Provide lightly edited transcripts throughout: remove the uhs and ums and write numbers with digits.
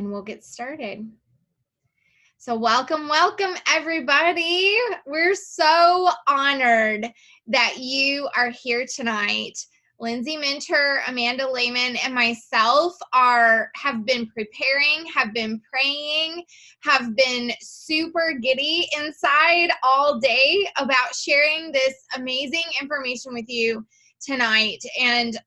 and we'll get started. So welcome, welcome everybody. We're so honored that you are here tonight. Lindsey Minter, Amanda Lehman, and myself have been preparing, have been praying, have been super giddy inside all day about sharing this amazing information with you tonight. And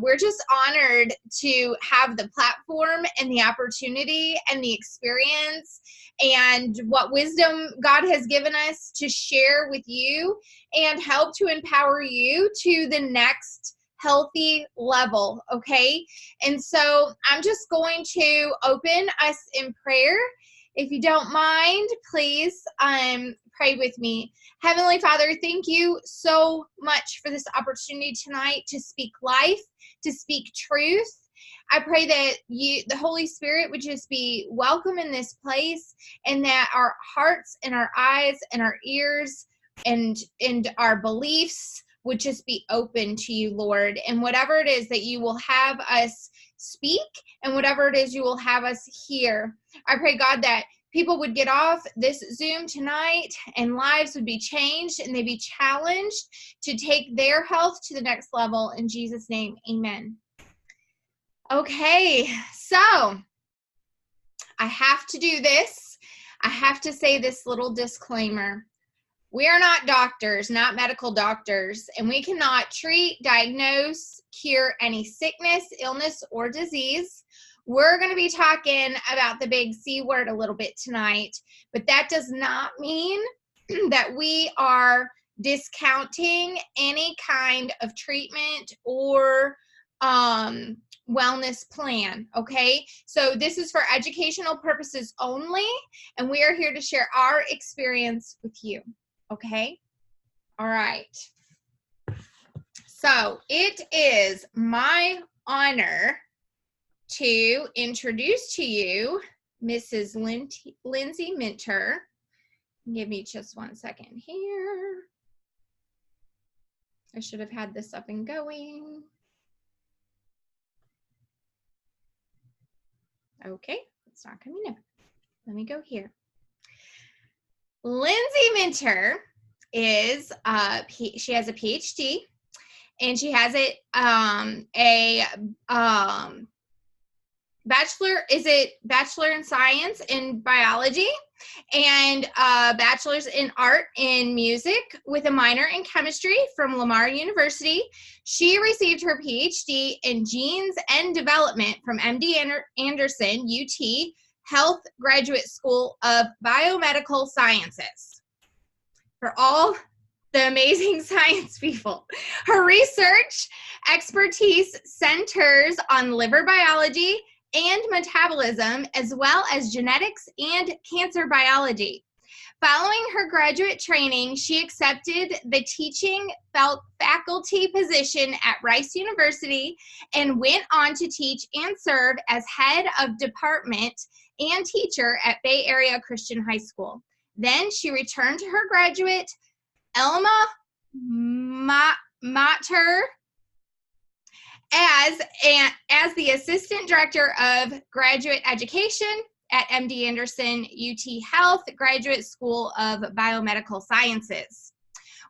we're just honored to have the platform and the opportunity and the experience and what wisdom God has given us to share with you and help to empower you to the next healthy level, okay? And so I'm just going to open us in prayer. If you don't mind, please pray with me. Heavenly Father, thank you so much for this opportunity tonight to speak life, to speak truth. I pray that the Holy Spirit would just be welcome in this place, and that our hearts and our eyes and our ears and our beliefs would just be open to you, Lord. And whatever it is that you will have us speak and whatever it is you will have us hear, I pray, God, that people would get off this Zoom tonight and lives would be changed and they'd be challenged to take their health to the next level. In Jesus' name, amen. Okay, so I have to do this. I have to say this little disclaimer. We are not doctors, not medical doctors, and we cannot treat, diagnose, cure any sickness, illness, or disease. We're going to be talking about the big C word a little bit tonight, but that does not mean that we are discounting any kind of treatment or wellness plan, okay? So this is for educational purposes only, and we are here to share our experience with you, okay? All right. So it is my honor to introduce to you Mrs. Lindsey Minter. Give me just 1 second here. I should have had this up and going. Okay, it's not coming up. Let me go here. Lindsey Minter is she has a PhD, and she has bachelor in science in biology and bachelor's in art and music with a minor in chemistry from Lamar University. She received her PhD in genes and development from MD Anderson, UT Health Graduate School of Biomedical Sciences. For all the amazing science people. Her research expertise centers on liver biology and metabolism, as well as genetics and cancer biology. Following her graduate training, she accepted the teaching faculty position at Rice University and went on to teach and serve as head of department and teacher at Bay Area Christian High School. Then she returned to her graduate alma mater as the Assistant Director of Graduate Education at MD Anderson UT Health Graduate School of Biomedical Sciences,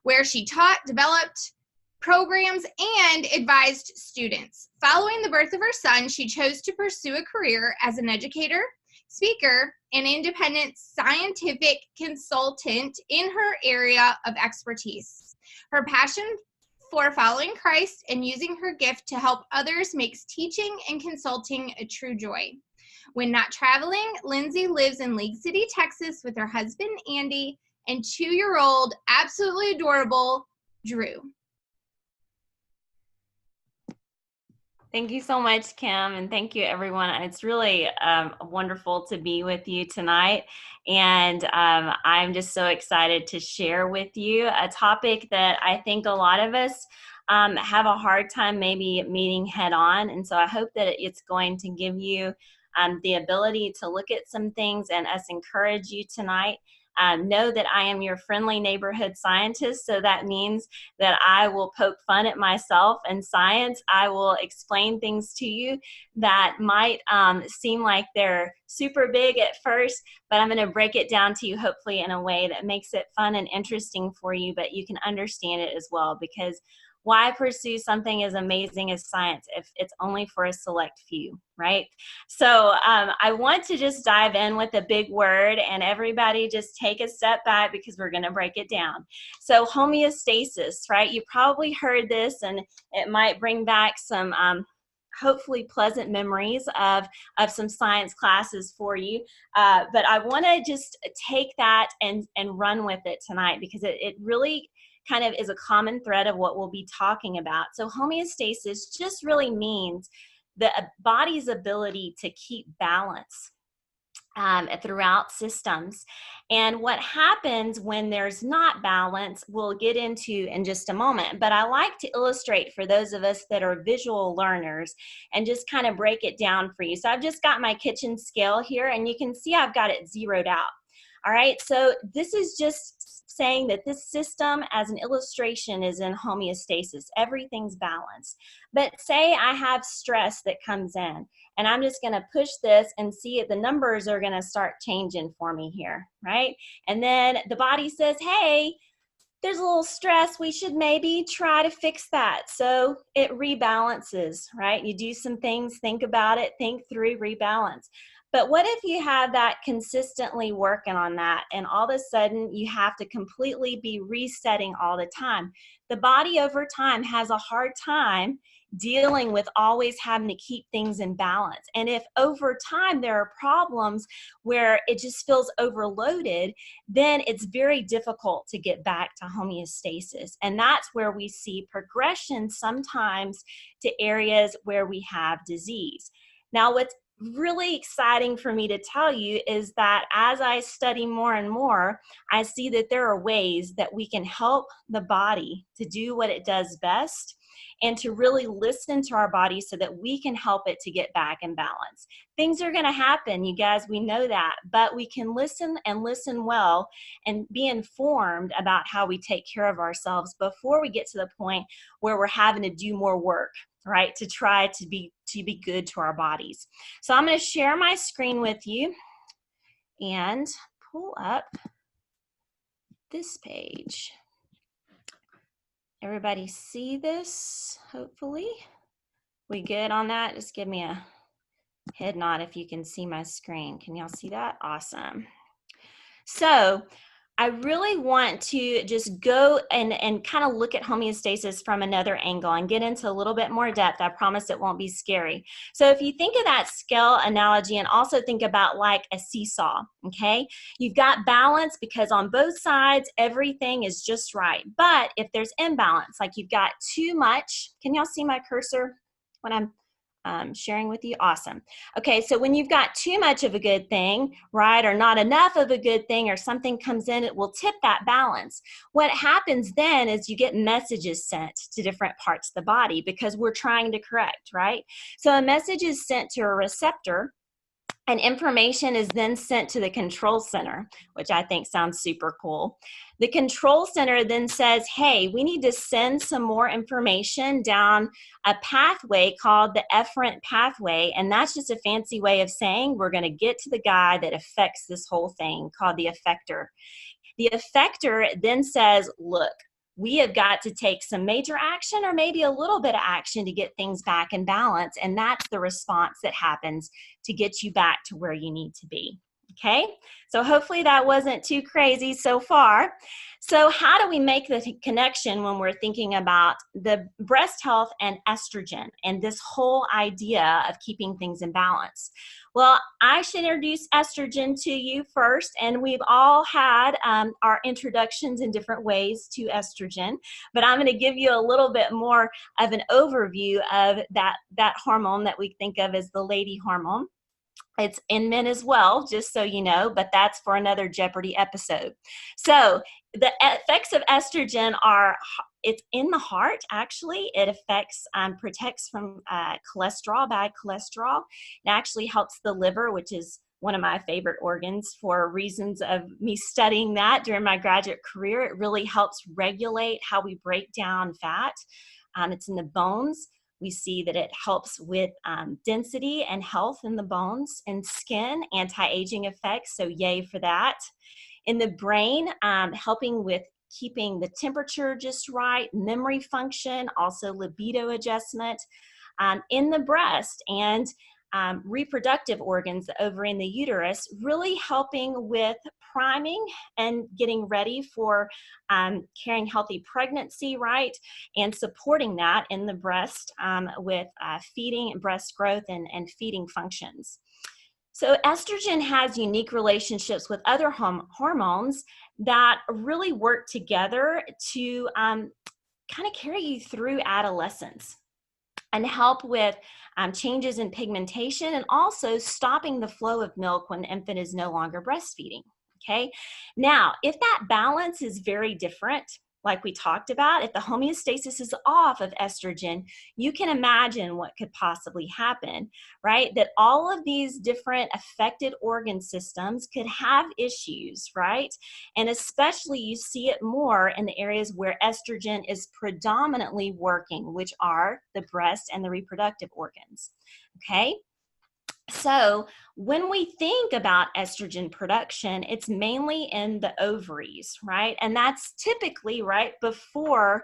where she taught, developed programs, and advised students. Following the birth of her son, she chose to pursue a career as an educator, speaker, and independent scientific consultant in her area of expertise. Her passion for following Christ and using her gift to help others makes teaching and consulting a true joy. When not traveling, Lindsey lives in Lake City, Texas with her husband, Andy, and 2-year-old, absolutely adorable, Drew. Thank you so much, Kim, and thank you, everyone. It's really wonderful to be with you tonight, and I'm just so excited to share with you a topic that I think a lot of us have a hard time maybe meeting head on, and so I hope that it's going to give you the ability to look at some things and us encourage you tonight know that I am your friendly neighborhood scientist. So that means that I will poke fun at myself and science. I will explain things to you that might seem like they're super big at first, but I'm going to break it down to you hopefully in a way that makes it fun and interesting for you, but you can understand it as well, because why pursue something as amazing as science if it's only for a select few, right? So I want to just dive in with a big word, and everybody just take a step back because we're going to break it down. So homeostasis, right? You probably heard this, and it might bring back some hopefully pleasant memories of some science classes for you. But I want to just take that and run with it tonight, because it really kind of is a common thread of what we'll be talking about. So homeostasis just really means the body's ability to keep balance throughout systems. And what happens when there's not balance, we'll get into in just a moment. But I like to illustrate for those of us that are visual learners and just kind of break it down for you. So I've just got my kitchen scale here, and you can see I've got it zeroed out. All right, so this is just saying that this system as an illustration is in homeostasis. Everything's balanced. But say I have stress that comes in, and I'm just going to push this and see if the numbers are going to start changing for me here, right? And then the body says, hey, there's a little stress, we should maybe try to fix that. So it rebalances, right? You do some things, think about it, think through, rebalance. But what if you have that consistently working on that, and all of a sudden you have to completely be resetting all the time? The body over time has a hard time dealing with always having to keep things in balance. And if over time there are problems where it just feels overloaded, then it's very difficult to get back to homeostasis. And that's where we see progression sometimes to areas where we have disease. Now, what's really exciting for me to tell you is that as I study more and more, I see that there are ways that we can help the body to do what it does best, and to really listen to our body so that we can help it to get back in balance. Things are going to happen, you guys, we know that, but we can listen and listen well and be informed about how we take care of ourselves before we get to the point where we're having to do more work, right, to try to be good to our bodies. So I'm going to share my screen with you and pull up this page. Everybody see this, hopefully? We good on that? Just give me a head nod if you can see my screen. Can y'all see that? Awesome. So I really want to just go and kind of look at homeostasis from another angle and get into a little bit more depth. I promise it won't be scary. So if you think of that scale analogy, and also think about like a seesaw, okay? You've got balance because on both sides, everything is just right. But if there's imbalance, like you've got too much, can y'all see my cursor when I'm sharing with you? Awesome. Okay, so when you've got too much of a good thing, right, or not enough of a good thing, or something comes in, it will tip that balance. What happens then is you get messages sent to different parts of the body because we're trying to correct, right? So a message is sent to a receptor, and information is then sent to the control center, which I think sounds super cool. The control center then says, hey, we need to send some more information down a pathway called the efferent pathway. And that's just a fancy way of saying we're going to get to the guy that affects this whole thing, called the effector. The effector then says, look, we have got to take some major action or maybe a little bit of action to get things back in balance. And that's the response that happens to get you back to where you need to be. Okay, so hopefully that wasn't too crazy so far. So how do we make the connection when we're thinking about the breast health and estrogen and this whole idea of keeping things in balance? Well, I should introduce estrogen to you first, and we've all had our introductions in different ways to estrogen, but I'm going to give you a little bit more of an overview of that hormone that we think of as the lady hormone. It's in men as well, just so you know, but that's for another Jeopardy episode. So the effects of estrogen are, it's in the heart, actually. It affects, protects from cholesterol, bad cholesterol. It actually helps the liver, which is one of my favorite organs for reasons of me studying that during my graduate career. It really helps regulate how we break down fat. It's in the bones. We see that it helps with density and health in the bones and skin, anti-aging effects, so yay for that. In the brain, helping with keeping the temperature just right, memory function, also libido adjustment. In the breast and reproductive organs, the ovary and the uterus, really helping with priming and getting ready for carrying healthy pregnancy, right? And supporting that in the breast with feeding and breast growth and feeding functions. So estrogen has unique relationships with other hormones that really work together to kind of carry you through adolescence and help with changes in pigmentation and also stopping the flow of milk when the infant is no longer breastfeeding. Okay, now if that balance is very different, like we talked about, if the homeostasis is off of estrogen, you can imagine what could possibly happen, right? That all of these different affected organ systems could have issues, right? And especially you see it more in the areas where estrogen is predominantly working, which are the breast and the reproductive organs, okay? So when we think about estrogen production, it's mainly in the ovaries, right? And that's typically right before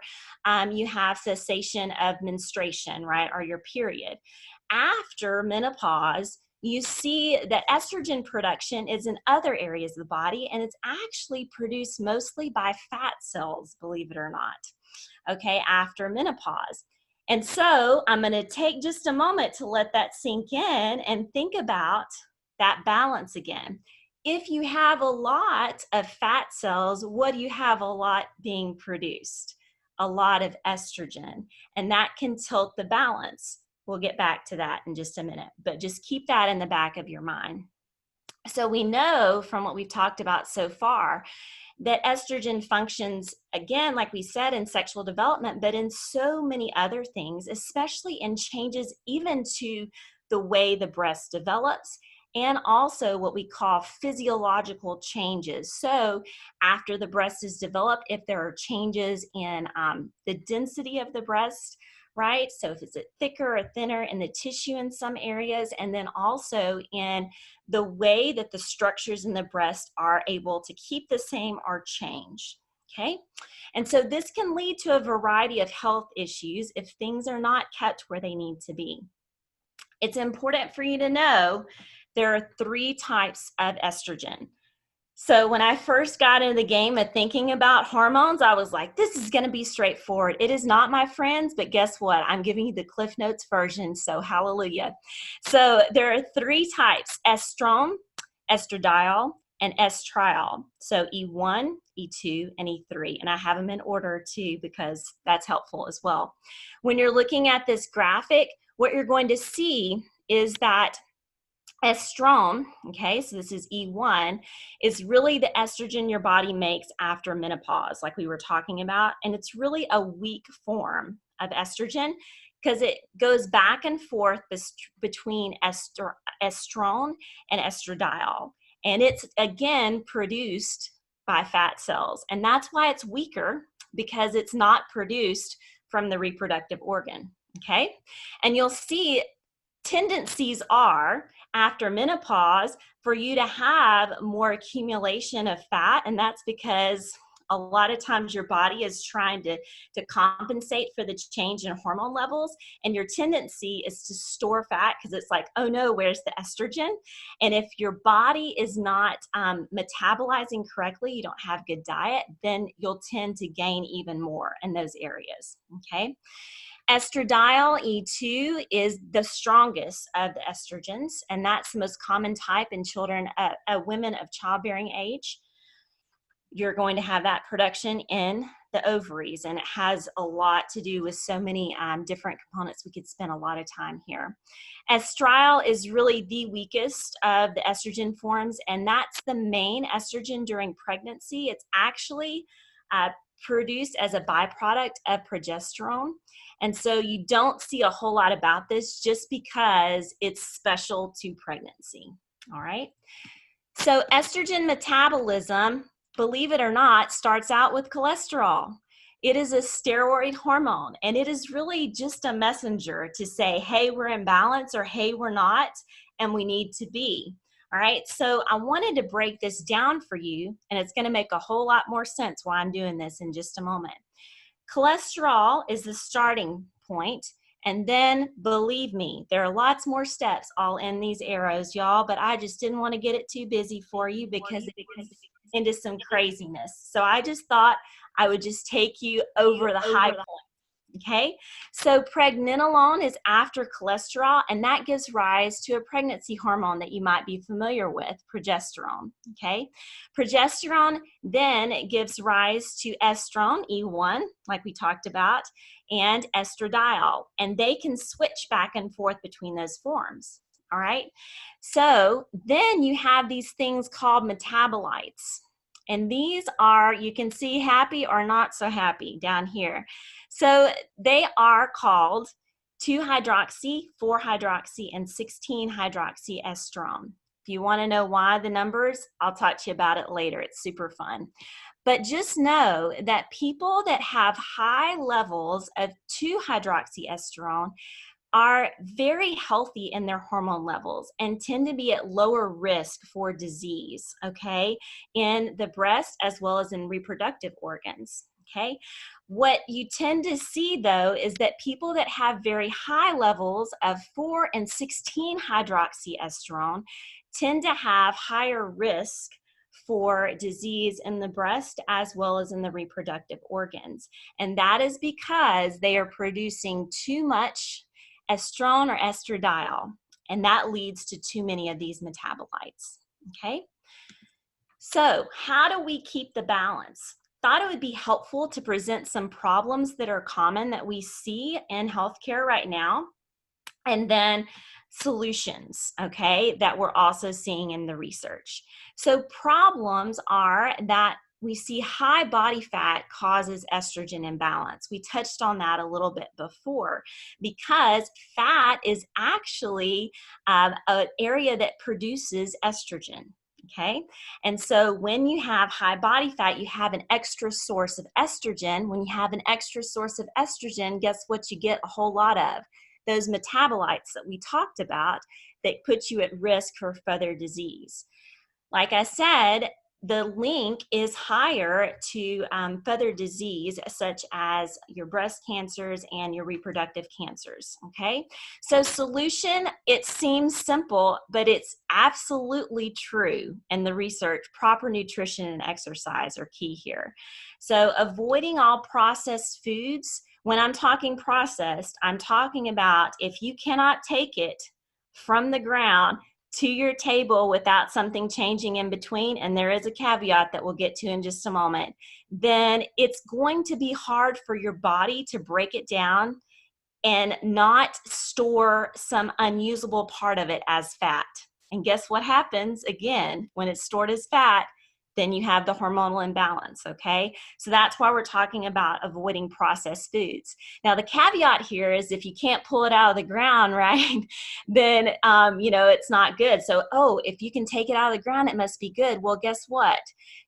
you have cessation of menstruation, right? Or your period. After menopause, you see that estrogen production is in other areas of the body, and it's actually produced mostly by fat cells, believe it or not, okay, after menopause. And so I'm going to take just a moment to let that sink in and think about that balance again. If you have a lot of fat cells, what do you have a lot being produced? A lot of estrogen, and that can tilt the balance. We'll get back to that in just a minute, but just keep that in the back of your mind. So we know from what we've talked about so far that estrogen functions, again, like we said, in sexual development, but in so many other things, especially in changes even to the way the breast develops, and also what we call physiological changes. So after the breast is developed, if there are changes in the density of the breast, right? So if it's thicker or thinner in the tissue in some areas, and then also in the way that the structures in the breast are able to keep the same or change, okay? And so this can lead to a variety of health issues if things are not kept where they need to be. It's important for you to know there are 3 types of estrogen. So when I first got into the game of thinking about hormones, I was like, this is going to be straightforward. It is not, my friends, but guess what? I'm giving you the Cliff Notes version, so hallelujah. So there are 3 types: estrone, estradiol, and estriol. So E1, E2, and E3. And I have them in order too because that's helpful as well. When you're looking at this graphic, what you're going to see is that estrone, okay, so this is E1, is really the estrogen your body makes after menopause, like we were talking about, and it's really a weak form of estrogen because it goes back and forth between estrone and estradiol, and it's, again, produced by fat cells, and that's why it's weaker, because it's not produced from the reproductive organ, okay? And you'll see tendencies are, after menopause, for you to have more accumulation of fat, and that's because a lot of times your body is trying to compensate for the change in hormone levels, and your tendency is to store fat because it's like, oh no, where's the estrogen? And if your body is not metabolizing correctly, you don't have good diet, then you'll tend to gain even more in those areas, okay? Estradiol, E2, is the strongest of the estrogens, and that's the most common type in children, women of childbearing age. You're going to have that production in the ovaries, and it has a lot to do with so many different components. We could spend a lot of time here. Estriol is really the weakest of the estrogen forms, and that's the main estrogen during pregnancy. It's actually produced as a byproduct of progesterone. And so you don't see a whole lot about this just because it's special to pregnancy, All right. So estrogen metabolism, believe it or not, starts out with cholesterol. It is a steroid hormone, and it is really just a messenger to say, hey, we're in balance, or hey, we're not, and we need to be. All right, so I wanted to break this down for you, and it's going to make a whole lot more sense why I'm doing this in just a moment. Cholesterol is the starting point. And then, believe me, there are lots more steps all in these arrows, y'all, but I just didn't want to get it too busy for you because it gets into some craziness. So I just thought I would just take you over the high point. Okay, so pregnenolone is after cholesterol, and that gives rise to a pregnancy hormone that you might be familiar with, progesterone. Okay, progesterone then gives rise to estrone, E1, like we talked about, and estradiol, and they can switch back and forth between those forms. All right, so then you have these things called metabolites. And these are, you can see happy or not so happy down here. So they are called 2-hydroxy, 4-hydroxy, and 16-hydroxy estrone. If you want to know why the numbers, I'll talk to you about it later. It's super fun. But just know that people that have high levels of 2-hydroxyestrone are very healthy in their hormone levels and tend to be at lower risk for disease, okay, in the breast as well as in reproductive organs, okay? What you tend to see, though, is that people that have very high levels of 4 and 16-hydroxyestrone tend to have higher risk for disease in the breast as well as in the reproductive organs. And that is because they are producing too much estrone or estradiol, and that leads to too many of these metabolites, okay? So how do we keep the balance? Thought it would be helpful to present some problems that are common that we see in healthcare right now, and then solutions, okay, that we're also seeing in the research. So problems are that we see high body fat causes estrogen imbalance. We touched on that a little bit before because fat is actually an area that produces estrogen. Okay, and so when you have high body fat, you have an extra source of estrogen. When you have an extra source of estrogen, guess what you get a whole lot of? Those metabolites that we talked about that put you at risk for further disease. Like I said, the link is higher to further disease, such as your breast cancers and your reproductive cancers, okay? So solution, it seems simple, but it's absolutely true in the research. Proper nutrition and exercise are key here. So avoiding all processed foods. When I'm talking processed, I'm talking about if you cannot take it from the ground to your table without something changing in between, and there is a caveat that we'll get to in just a moment, then it's going to be hard for your body to break it down and not store some unusable part of it as fat. And guess what happens again when it's stored as fat? Then you have the hormonal imbalance, okay? So that's why we're talking about avoiding processed foods. Now, the caveat here is if you can't pull it out of the ground, right, then, you know, it's not good. So, oh, if you can take it out of the ground, it must be good. Well, guess what?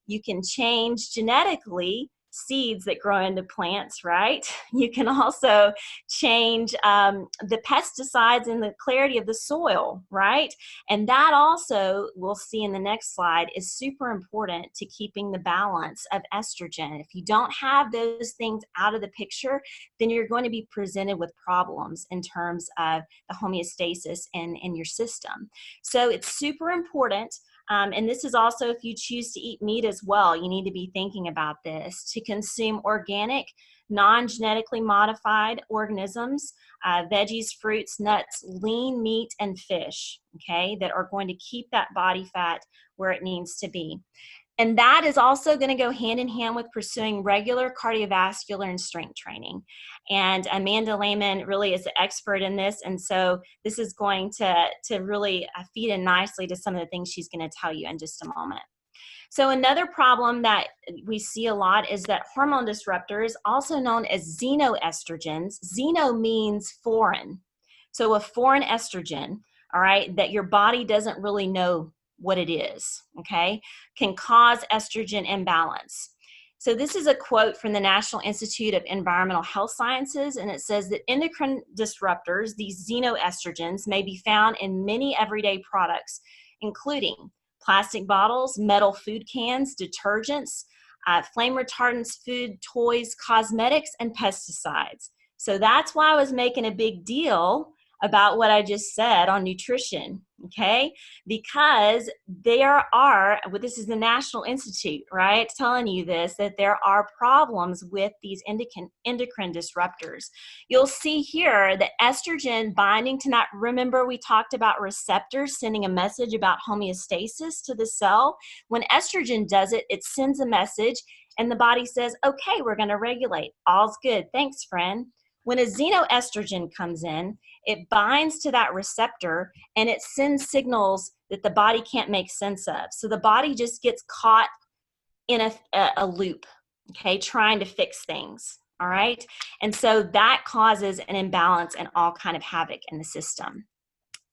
You can change genetically seeds that grow into plants, right? You can also change the pesticides and the clarity of the soil, right? And that also, we'll see in the next slide, is super important to keeping the balance of estrogen. If you don't have those things out of the picture, then you're going to be presented with problems in terms of the homeostasis in your system. So it's super important. And this is also if you choose to eat meat as well, you need to be thinking about this, to consume organic, non-genetically modified organisms, veggies, fruits, nuts, lean meat, and fish, okay, that are going to keep that body fat where it needs to be. And that is also going to go hand in hand with pursuing regular cardiovascular and strength training. And Amanda Lehman really is the expert in this. And so this is going to really feed in nicely to some of the things she's going to tell you in just a moment. So another problem that we see a lot is that hormone disruptors, also known as xenoestrogens, xeno means foreign. So a foreign estrogen, all right, that your body doesn't really know what it is, okay, can cause estrogen imbalance. So this is a quote from the National Institute of Environmental Health Sciences, and it says that endocrine disruptors, these xenoestrogens, may be found in many everyday products, including plastic bottles, metal food cans, detergents, flame retardants, food, toys, cosmetics, and pesticides. So that's why I was making a big deal about what I just said on nutrition, okay? Because there are, well, this is the National Institute, right, telling you this, that there are problems with these endocrine disruptors. You'll see here that estrogen binding to that, remember we talked about receptors sending a message about homeostasis to the cell. When estrogen does it, it sends a message and the body says, okay, we're gonna regulate, all's good, thanks friend. When a xenoestrogen comes in, it binds to that receptor and it sends signals that the body can't make sense of. So the body just gets caught in a loop, okay, trying to fix things, all right? And so that causes an imbalance and all kind of havoc in the system.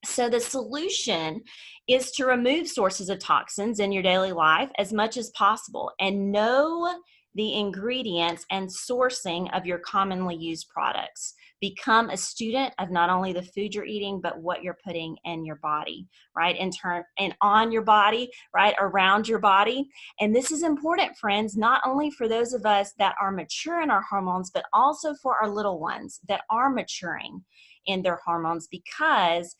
So the solution is to remove sources of toxins in your daily life as much as possible and know the ingredients and sourcing of your commonly used products. Become a student of not only the food you're eating, but what you're putting in your body, right? In turn, and on your body, right? Around your body. And this is important, friends, not only for those of us that are mature in our hormones, but also for our little ones that are maturing in their hormones, because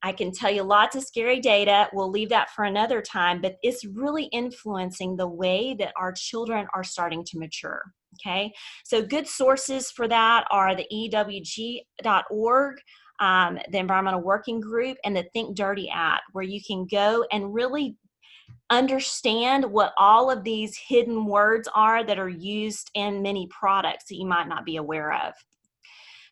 I can tell you lots of scary data. We'll leave that for another time, but it's really influencing the way that our children are starting to mature, okay? So good sources for that are the EWG.org, the Environmental Working Group, and the Think Dirty app, where you can go and really understand what all of these hidden words are that are used in many products that you might not be aware of.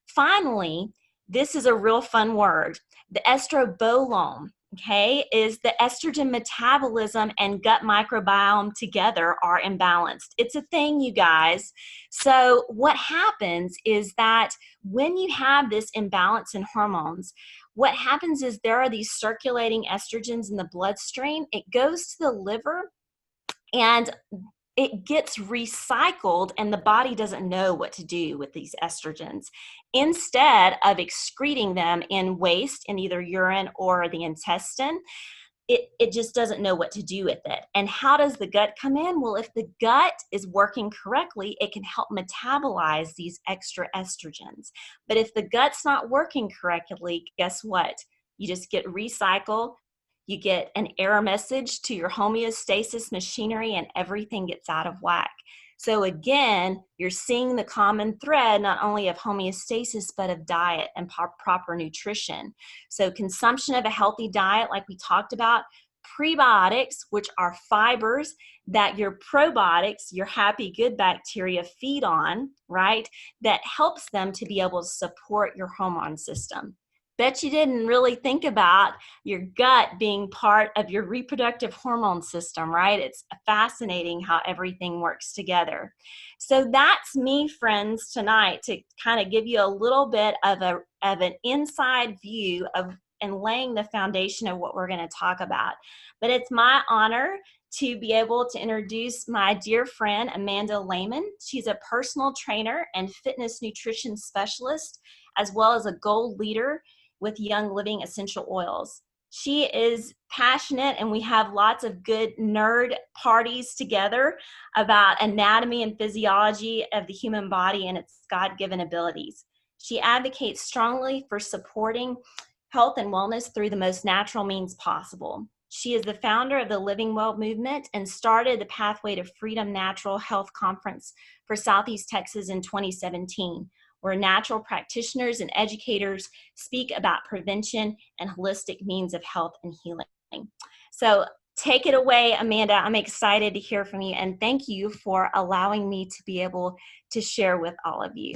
Finally, this is a real fun word. The Estro Bolong, okay, is the estrogen metabolism and gut microbiome together are imbalanced. It's a thing, you guys. So what happens is that when you have this imbalance in hormones, what happens is there are these circulating estrogens in the bloodstream. It goes to the liver and it gets recycled, and the body doesn't know what to do with these estrogens. Instead of excreting them in waste in either urine or the intestine, it just doesn't know what to do with it. And how does the gut come in? Well, if the gut is working correctly, it can help metabolize these extra estrogens. But if the gut's not working correctly, guess what? You just get recycled. You get an error message to your homeostasis machinery and everything gets out of whack. So again, you're seeing the common thread not only of homeostasis, but of diet and proper nutrition. So consumption of a healthy diet, like we talked about, prebiotics, which are fibers that your probiotics, your happy good bacteria feed on, right? That helps them to be able to support your hormone system. Bet you didn't really think about your gut being part of your reproductive hormone system, right? It's fascinating how everything works together. So that's me, friends, tonight to kind of give you a little bit of an inside view of and laying the foundation of what we're going to talk about. But it's my honor to be able to introduce my dear friend, Amanda Lehman. She's a personal trainer and fitness nutrition specialist, as well as a gold leader with Young Living essential oils. She is passionate, and we have lots of good nerd parties together about anatomy and physiology of the human body and its God-given abilities. She advocates strongly for supporting health and wellness through the most natural means possible. She is the founder of the Living Well movement and started the Pathway to Freedom Natural Health Conference for Southeast Texas in 2017. Where natural practitioners and educators speak about prevention and holistic means of health and healing. So take it away, Amanda. I'm excited to hear from you, and thank you for allowing me to be able to share with all of you.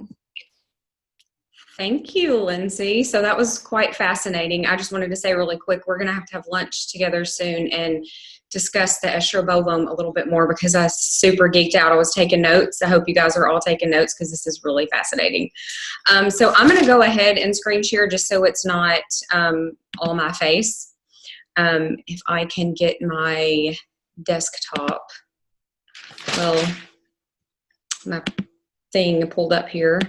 Thank you, Lindsay. So that was quite fascinating. I just wanted to say really quick, we're going to have lunch together soon and discuss the Estro Bolong a little bit more because I was super geeked out. I was taking notes. I hope you guys are all taking notes because this is really fascinating. So I'm going to go ahead and screen share just so it's not all my face. If I can get my desktop, well, my thing pulled up here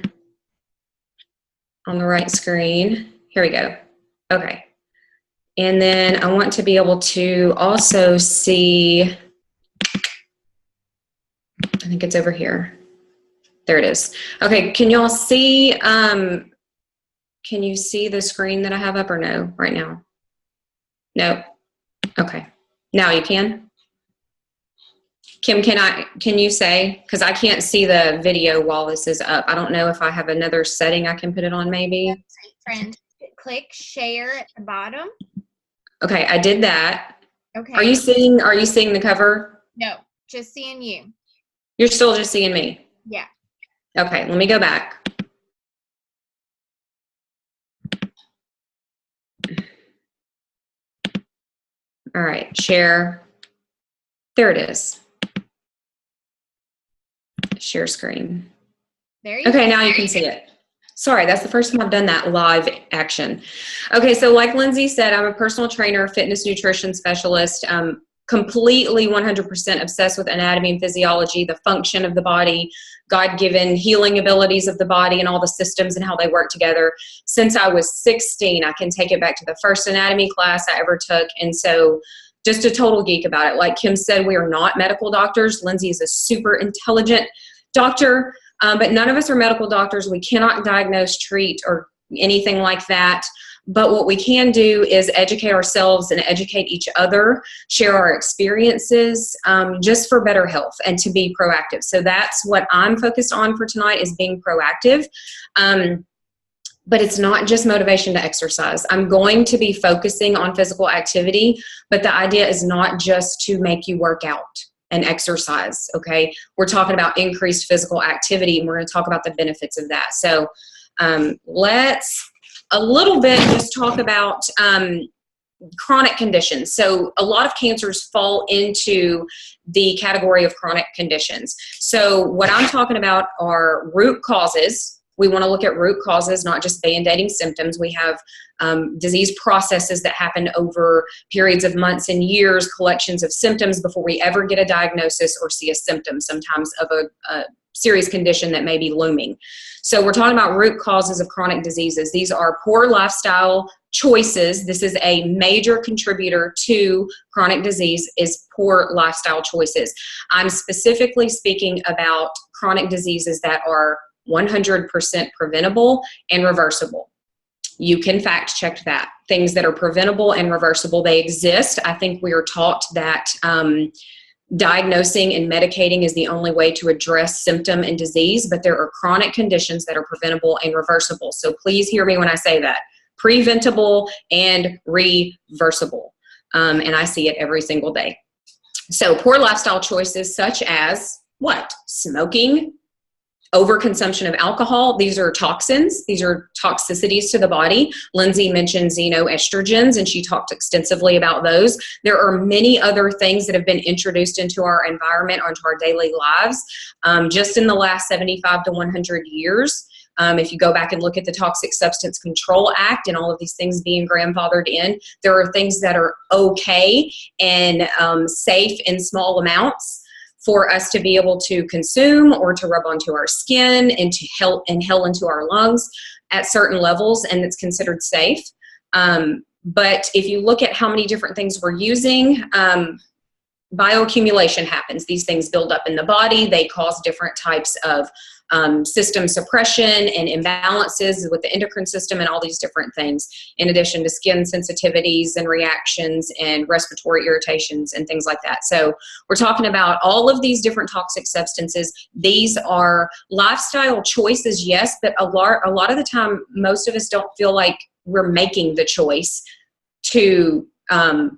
on the right screen. Here we go. Okay. And then I want to be able to also see, I think it's over here. There it is. Okay, can y'all see, can you see the screen that I have up or no right now? No. Okay. Now you can? Kim, can you say, because I can't see the video while this is up. I don't know if I have another setting I can put it on maybe. Friend, click share at the bottom. Okay, I did that. Okay. Are you seeing the cover? No, just seeing you. You're still just seeing me? Yeah. Okay, let me go back. All right, share. There it is. Share screen. There you Okay, go. now you can see it. Sorry, that's the first time I've done that live action. Okay, so like Lindsay said, I'm a personal trainer, fitness nutrition specialist, completely 100% obsessed with anatomy and physiology, the function of the body, God-given healing abilities of the body and all the systems and how they work together. Since I was 16, I can take it back to the first anatomy class I ever took. And so just a total geek about it. Like Kim said, we are not medical doctors. Lindsay is a super intelligent doctor, but none of us are medical doctors. We cannot diagnose, treat, or anything like that. But what we can do is educate ourselves and educate each other, share our experiences, just for better health and to be proactive. So that's what I'm focused on for tonight, is being proactive. But it's not just motivation to exercise. I'm going to be focusing on physical activity, but the idea is not just to make you work out and exercise, okay? We're talking about increased physical activity, and we're gonna talk about the benefits of that. So let's a little bit just talk about chronic conditions. So a lot of cancers fall into the category of chronic conditions. So what I'm talking about are root causes. We want to look at root causes, not just band-aiding symptoms. We have disease processes that happen over periods of months and years, collections of symptoms before we ever get a diagnosis or see a symptom, sometimes of a serious condition that may be looming. So we're talking about root causes of chronic diseases. These are poor lifestyle choices. This is a major contributor to chronic disease, is poor lifestyle choices. I'm specifically speaking about chronic diseases that are 100% preventable and reversible. You can fact check that. Things that are preventable and reversible, they exist. I think we are taught that diagnosing and medicating is the only way to address symptom and disease, but there are chronic conditions that are preventable and reversible. So please hear me when I say that. Preventable and reversible. And I see it every single day. So poor lifestyle choices such as what? Smoking, overconsumption of alcohol. These are toxins. These are toxicities to the body. Lindsay mentioned xenoestrogens, and she talked extensively about those. There are many other things that have been introduced into our environment, onto our daily lives, just in the last 75 to 100 years. If you go back and look at the Toxic Substance Control Act and all of these things being grandfathered in, there are things that are okay and safe in small amounts for us to be able to consume or to rub onto our skin and to inhale into our lungs at certain levels, and it's considered safe. But if you look at how many different things we're using, bioaccumulation happens. These things build up in the body. They cause different types of system suppression and imbalances with the endocrine system and all these different things, in addition to skin sensitivities and reactions and respiratory irritations and things like that. So we're talking about all of these different toxic substances. These are lifestyle choices, yes, but a lot of the time, most of us don't feel like we're making the choice to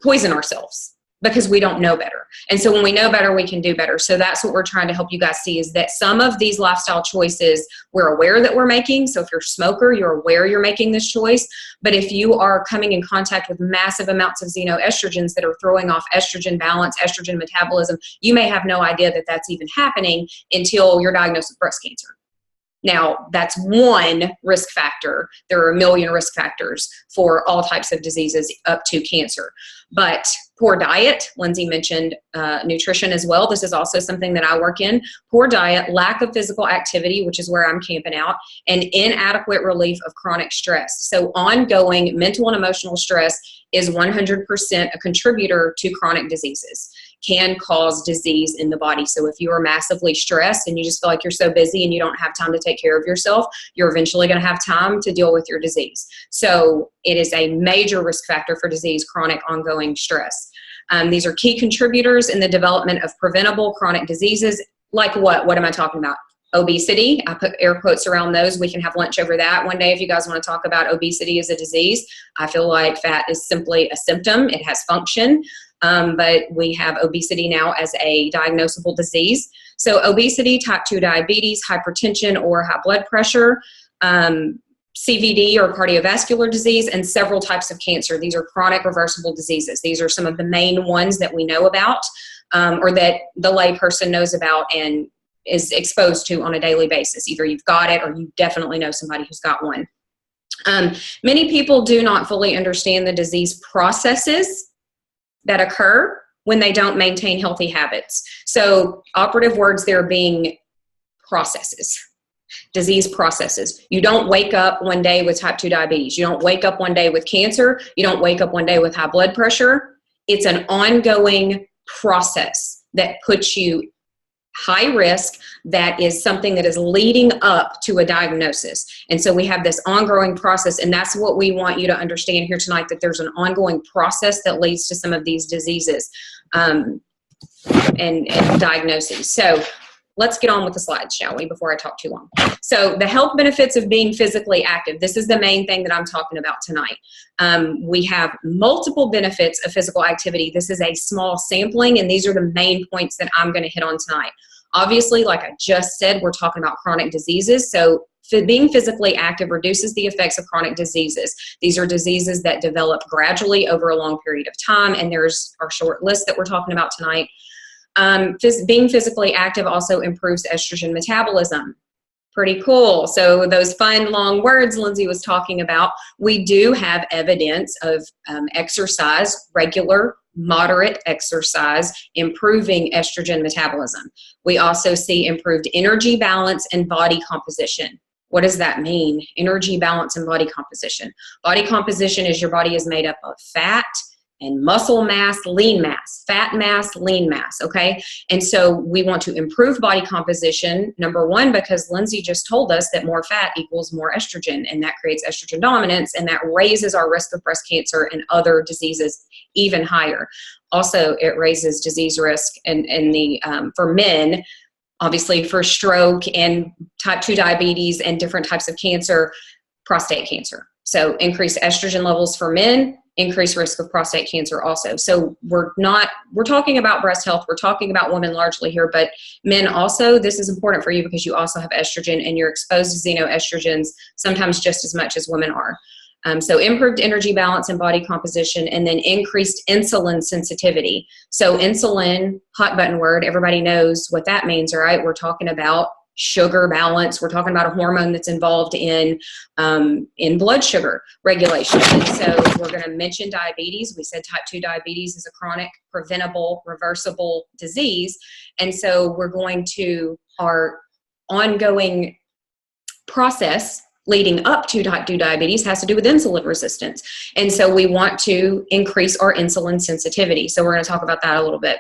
poison ourselves. because we don't know better. And so when we know better, we can do better. So that's what we're trying to help you guys see, is that some of these lifestyle choices we're aware that we're making. So if you're a smoker, you're aware you're making this choice. But if you are coming in contact with massive amounts of xenoestrogens that are throwing off estrogen balance, estrogen metabolism, you may have no idea that that's even happening until you're diagnosed with breast cancer. Now, that's one risk factor. There are a million risk factors for all types of diseases up to cancer. But poor diet, Lindsey mentioned nutrition as well. This is also something that I work in. Poor diet, lack of physical activity, which is where I'm camping out, and inadequate relief of chronic stress. So ongoing mental and emotional stress is 100% a contributor to chronic diseases, can cause disease in the body. So if you are massively stressed and you just feel like you're so busy and you don't have time to take care of yourself, you're eventually going to have time to deal with your disease. So it is a major risk factor for disease, chronic ongoing stress. These are key contributors in the development of preventable chronic diseases. Like what? What am I talking about? Obesity. I put air quotes around those. We can have lunch over that one day if you guys want to talk about obesity as a disease. I feel like fat is simply a symptom. It has function. But we have obesity now as a diagnosable disease. So obesity, type 2 diabetes, hypertension or high blood pressure, CVD or cardiovascular disease, and several types of cancer. These are chronic reversible diseases. These are some of the main ones that we know about, or that the lay person knows about and is exposed to on a daily basis. Either you've got it or you definitely know somebody who's got one. Many people do not fully understand the disease processes that occur when they don't maintain healthy habits. So operative words there being processes, disease processes. You don't wake up one day with type 2 diabetes. You don't wake up one day with cancer. You don't wake up one day with high blood pressure. It's an ongoing process that puts you high risk, that is something that is leading up to a diagnosis. And so we have this ongoing process, and that's what we want you to understand here tonight, that there's an ongoing process that leads to some of these diseases and diagnoses. So let's get on with the slides, shall we, before I talk too long. So the health benefits of being physically active. This is the main thing that I'm talking about tonight. We have multiple benefits of physical activity. This is a small sampling, and these are the main points that I'm going to hit on tonight. Obviously, like I just said, we're talking about chronic diseases. So being physically active reduces the effects of chronic diseases. These are diseases that develop gradually over a long period of time, and there's our short list that we're talking about tonight. Being physically active also improves estrogen metabolism. Pretty cool. So those fun long words Lindsey was talking about, we do have evidence of exercise, regular, moderate exercise, improving estrogen metabolism. We also see improved energy balance and body composition. What does that mean? Energy balance and body composition. Body composition is your body is made up of fat and muscle mass, lean mass, fat mass, lean mass, okay? And so we want to improve body composition, number one, because Lindsey just told us that more fat equals more estrogen, and that creates estrogen dominance, and that raises our risk of breast cancer and other diseases even higher. Also, it raises disease risk for men, obviously for stroke and type 2 diabetes and different types of cancer, prostate cancer. So increased estrogen levels for men, increased risk of prostate cancer also. So we're talking about breast health, we're talking about women largely here, but men also, this is important for you because you also have estrogen and you're exposed to xenoestrogens sometimes just as much as women are. So improved energy balance and body composition, and then increased insulin sensitivity. So insulin, hot button word, everybody knows what that means, all right? We're talking about sugar balance. We're talking about a hormone that's involved in blood sugar regulation. And so we're going to mention diabetes. We said type 2 diabetes is a chronic, preventable, reversible disease. And so we're going to, our ongoing process leading up to type 2 diabetes has to do with insulin resistance. And so we want to increase our insulin sensitivity. So we're going to talk about that a little bit.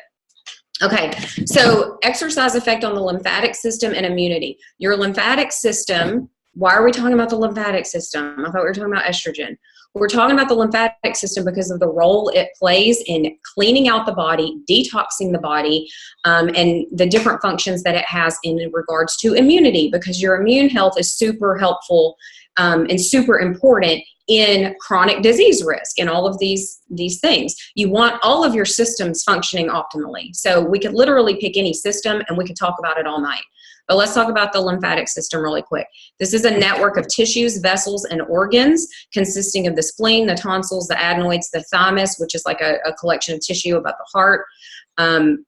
Okay, so exercise effect on the lymphatic system and immunity. Your lymphatic system, why are we talking about the lymphatic system? I thought we were talking about estrogen. We're talking about the lymphatic system because of the role it plays in cleaning out the body, detoxing the body, and the different functions that it has in regards to immunity, because your immune health is super helpful and super important in chronic disease risk and all of these things. You want all of your systems functioning optimally. So we could literally pick any system and we could talk about it all night. But let's talk about the lymphatic system really quick. This is a network of tissues, vessels, and organs consisting of the spleen, the tonsils, the adenoids, the thymus, which is like a collection of tissue about the heart.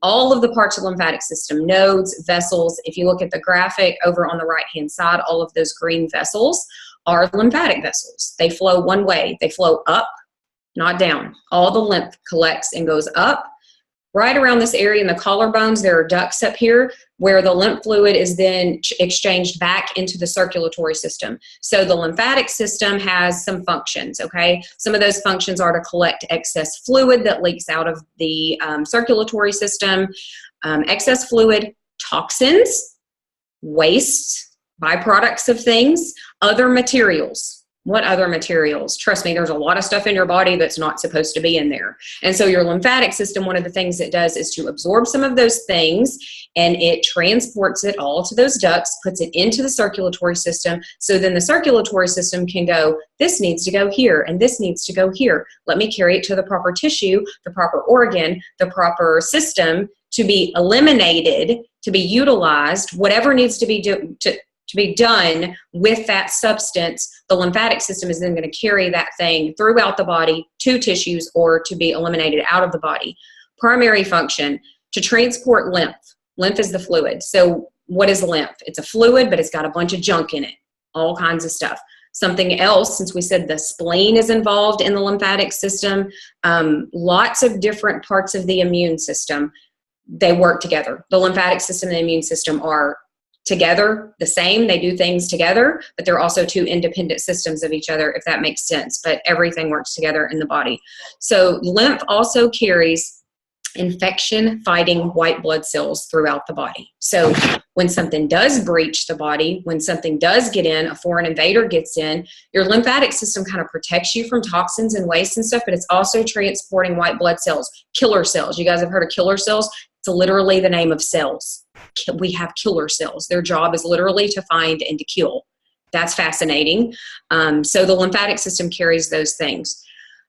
All of the parts of the lymphatic system, nodes, vessels. If you look at the graphic over on the right-hand side, all of those green vessels are lymphatic vessels. They flow one way. They flow up, not down. All the lymph collects and goes up. Right around this area in the collarbones, there are ducts up here where the lymph fluid is then exchanged back into the circulatory system. So the lymphatic system has some functions, okay? Some of those functions are to collect excess fluid that leaks out of the circulatory system, excess fluid, toxins, waste, byproducts of things, other materials. What other materials? Trust me, there's a lot of stuff in your body that's not supposed to be in there. And so your lymphatic system, one of the things it does is to absorb some of those things, and it transports it all to those ducts, puts it into the circulatory system. So then the circulatory system can go, this needs to go here, and this needs to go here. Let me carry it to the proper tissue, the proper organ, the proper system to be eliminated, to be utilized, whatever needs to be done with that substance. The lymphatic system is then going to carry that thing throughout the body to tissues or to be eliminated out of the body. Primary function, to transport lymph. Lymph is the fluid. So what is lymph? It's a fluid, but it's got a bunch of junk in it, all kinds of stuff. Something else, since we said the spleen is involved in the lymphatic system, lots of different parts of the immune system, they work together. The lymphatic system and the immune system are together, the same. They do things together, but they're also two independent systems of each other, if that makes sense. But everything works together in the body. So lymph also carries infection-fighting white blood cells throughout the body. So when something does breach the body, when something does get in, a foreign invader gets in, your lymphatic system kind of protects you from toxins and waste and stuff, but it's also transporting white blood cells, killer cells. You guys have heard of killer cells? It's literally the name of cells. We have killer cells. Their job is literally to find and to kill. That's fascinating. So the lymphatic system carries those things.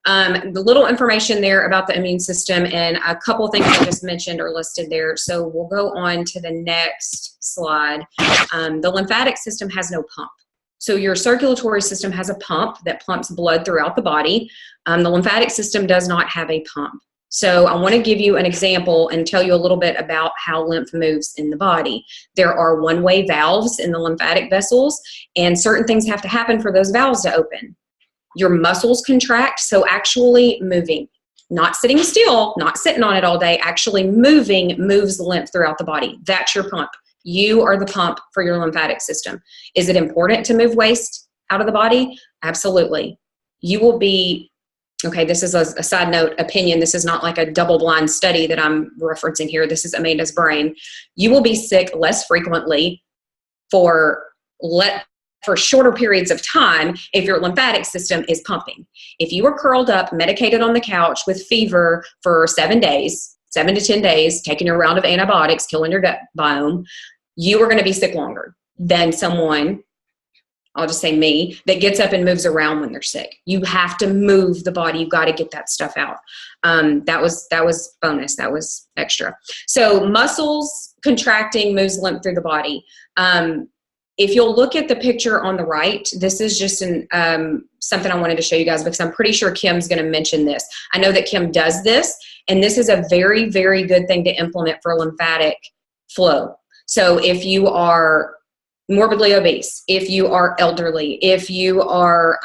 The little information there about the immune system and a couple things I just mentioned are listed there. So we'll go on to the next slide. The lymphatic system has no pump. So your circulatory system has a pump that pumps blood throughout the body. The lymphatic system does not have a pump. So I want to give you an example and tell you a little bit about how lymph moves in the body. There are one-way valves in the lymphatic vessels, and certain things have to happen for those valves to open. Your muscles contract, so actually moving, not sitting still, not sitting on it all day, actually moving moves lymph throughout the body. That's your pump. You are the pump for your lymphatic system. Is it important to move waste out of the body? Absolutely. You will be, okay, this is a side note opinion. This is not like a double-blind study that I'm referencing here. This is Amanda's brain. You will be sick less frequently for shorter periods of time if your lymphatic system is pumping. If you are curled up, medicated on the couch with fever for 7 days, 7 to 10 days, taking your round of antibiotics, killing your gut biome, you are going to be sick longer than someone, I'll just say me, that gets up and moves around when they're sick. You have to move the body. You've got to get that stuff out. That was bonus. That was extra. So muscles contracting moves lymph through the body. If you'll look at the picture on the right, this is just something I wanted to show you guys because I'm pretty sure Kim's going to mention this. I know that Kim does this, and this is a very, very good thing to implement for lymphatic flow. So if you are morbidly obese, if you are elderly, if you are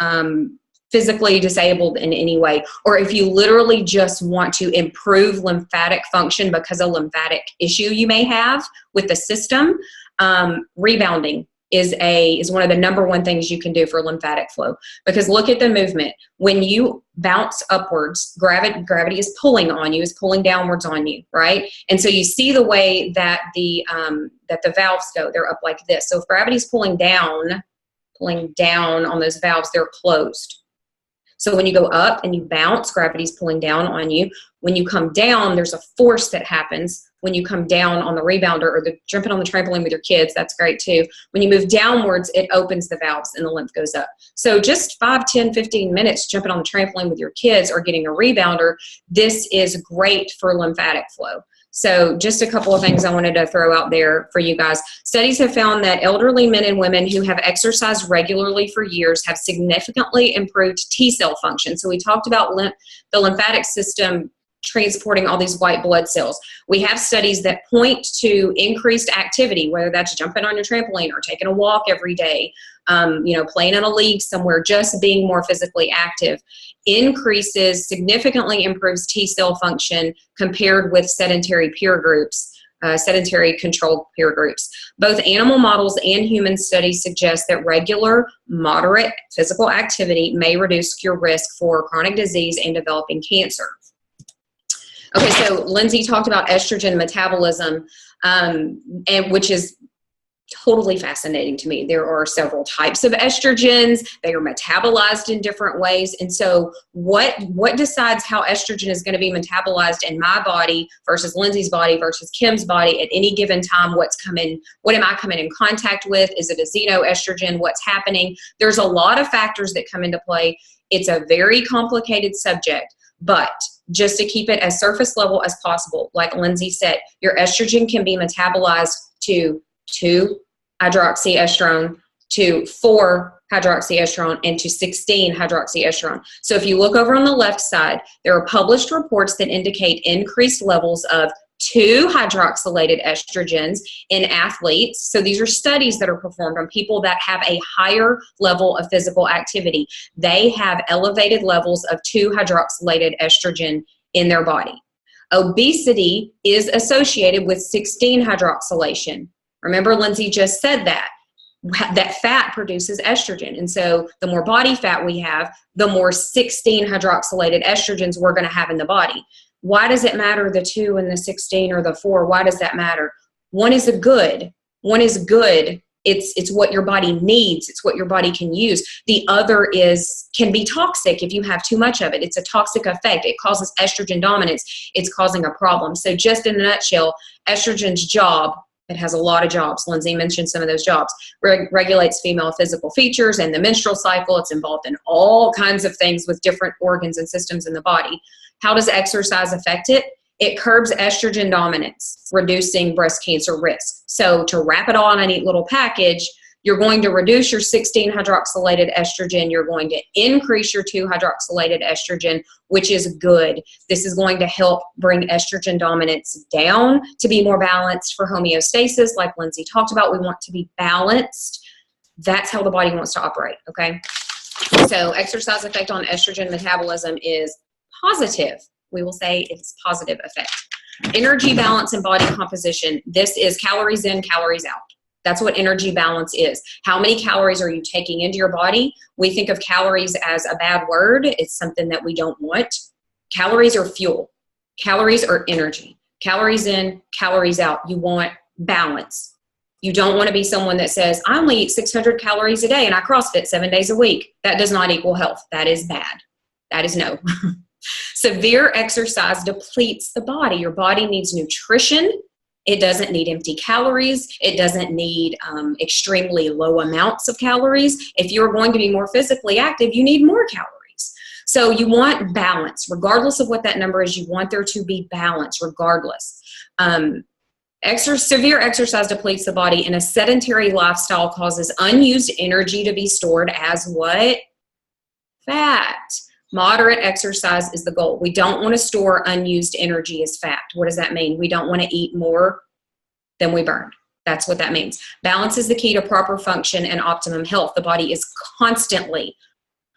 physically disabled in any way, or if you literally just want to improve lymphatic function because of a lymphatic issue you may have with the system, rebounding is one of the number one things you can do for lymphatic flow. Because look at the movement. When you bounce upwards, gravity is pulling on you, is pulling downwards on you, right? And so you see the way that the valves go. They're up like this. So if gravity's pulling down on those valves, they're closed. So when you go up and you bounce, gravity's pulling down on you. When you come down, there's a force that happens when you come down on the rebounder or the jumping on the trampoline with your kids. That's great too. When you move downwards, it opens the valves and the lymph goes up. So just 5, 10, 15 minutes jumping on the trampoline with your kids or getting a rebounder, this is great for lymphatic flow. So just a couple of things I wanted to throw out there for you guys. Studies have found that elderly men and women who have exercised regularly for years have significantly improved T cell function. So we talked about the lymphatic system transporting all these white blood cells. We have studies that point to increased activity, whether that's jumping on your trampoline or taking a walk every day, playing in a league somewhere, just being more physically active, significantly improves T cell function compared with sedentary peer groups, sedentary controlled peer groups. Both animal models and human studies suggest that regular, moderate physical activity may reduce your risk for chronic disease and developing cancer. Okay, so Lindsey talked about estrogen metabolism, which is totally fascinating to me. There are several types of estrogens. They are metabolized in different ways. And so what decides how estrogen is going to be metabolized in my body versus Lindsey's body versus Kim's body at any given time? What am I coming in contact with? Is it a xenoestrogen? What's happening? There's a lot of factors that come into play. It's a very complicated subject, but just to keep it as surface level as possible, like Lindsey said, your estrogen can be metabolized to 2-hydroxyestrone, to 4-hydroxyestrone, and to 16-hydroxyestrone. So if you look over on the left side, there are published reports that indicate increased levels of 2-hydroxylated estrogens in athletes. So these are studies that are performed on people that have a higher level of physical activity. They have elevated levels of 2-hydroxylated estrogen in their body. Obesity is associated with 16-hydroxylation. Remember, Lindsey just said that fat produces estrogen. And so the more body fat we have, the more 16-hydroxylated estrogens we're going to have in the body. Why does it matter the 2 and the 16 or the 4? Why does that matter? One is good. It's what your body needs. It's what your body can use. The other can be toxic if you have too much of it. It's a toxic effect. It causes estrogen dominance. It's causing a problem. So just in a nutshell, estrogen's job, it has a lot of jobs. Lindsey mentioned some of those jobs. Regulates female physical features and the menstrual cycle. It's involved in all kinds of things with different organs and systems in the body. How does exercise affect it? It curbs estrogen dominance, reducing breast cancer risk. So to wrap it all in a neat little package, you're going to reduce your 16-hydroxylated estrogen. You're going to increase your 2-hydroxylated estrogen, which is good. This is going to help bring estrogen dominance down to be more balanced for homeostasis. Like Lindsey talked about, we want to be balanced. That's how the body wants to operate, okay? So exercise effect on estrogen metabolism is positive. We will say it's positive effect. Energy balance and body composition. This is calories in, calories out. That's what energy balance is. How many calories are you taking into your body? We think of calories as a bad word. It's something that we don't want. Calories are fuel. Calories are energy. Calories in, calories out. You want balance. You don't want to be someone that says, I only eat 600 calories a day and I CrossFit 7 days a week. That does not equal health. That is bad. That is no. Severe exercise depletes the body. Your body needs nutrition. It doesn't need empty calories. It doesn't need extremely low amounts of calories. If you're going to be more physically active, you need more calories. So you want balance. Regardless of what that number is, you want there to be balance regardless. Severe exercise depletes the body, and a sedentary lifestyle causes unused energy to be stored as what? Fat. Moderate exercise is the goal. We don't want to store unused energy as fat. What does that mean? We don't want to eat more than we burn. That's what that means. Balance is the key to proper function and optimum health. The body is constantly,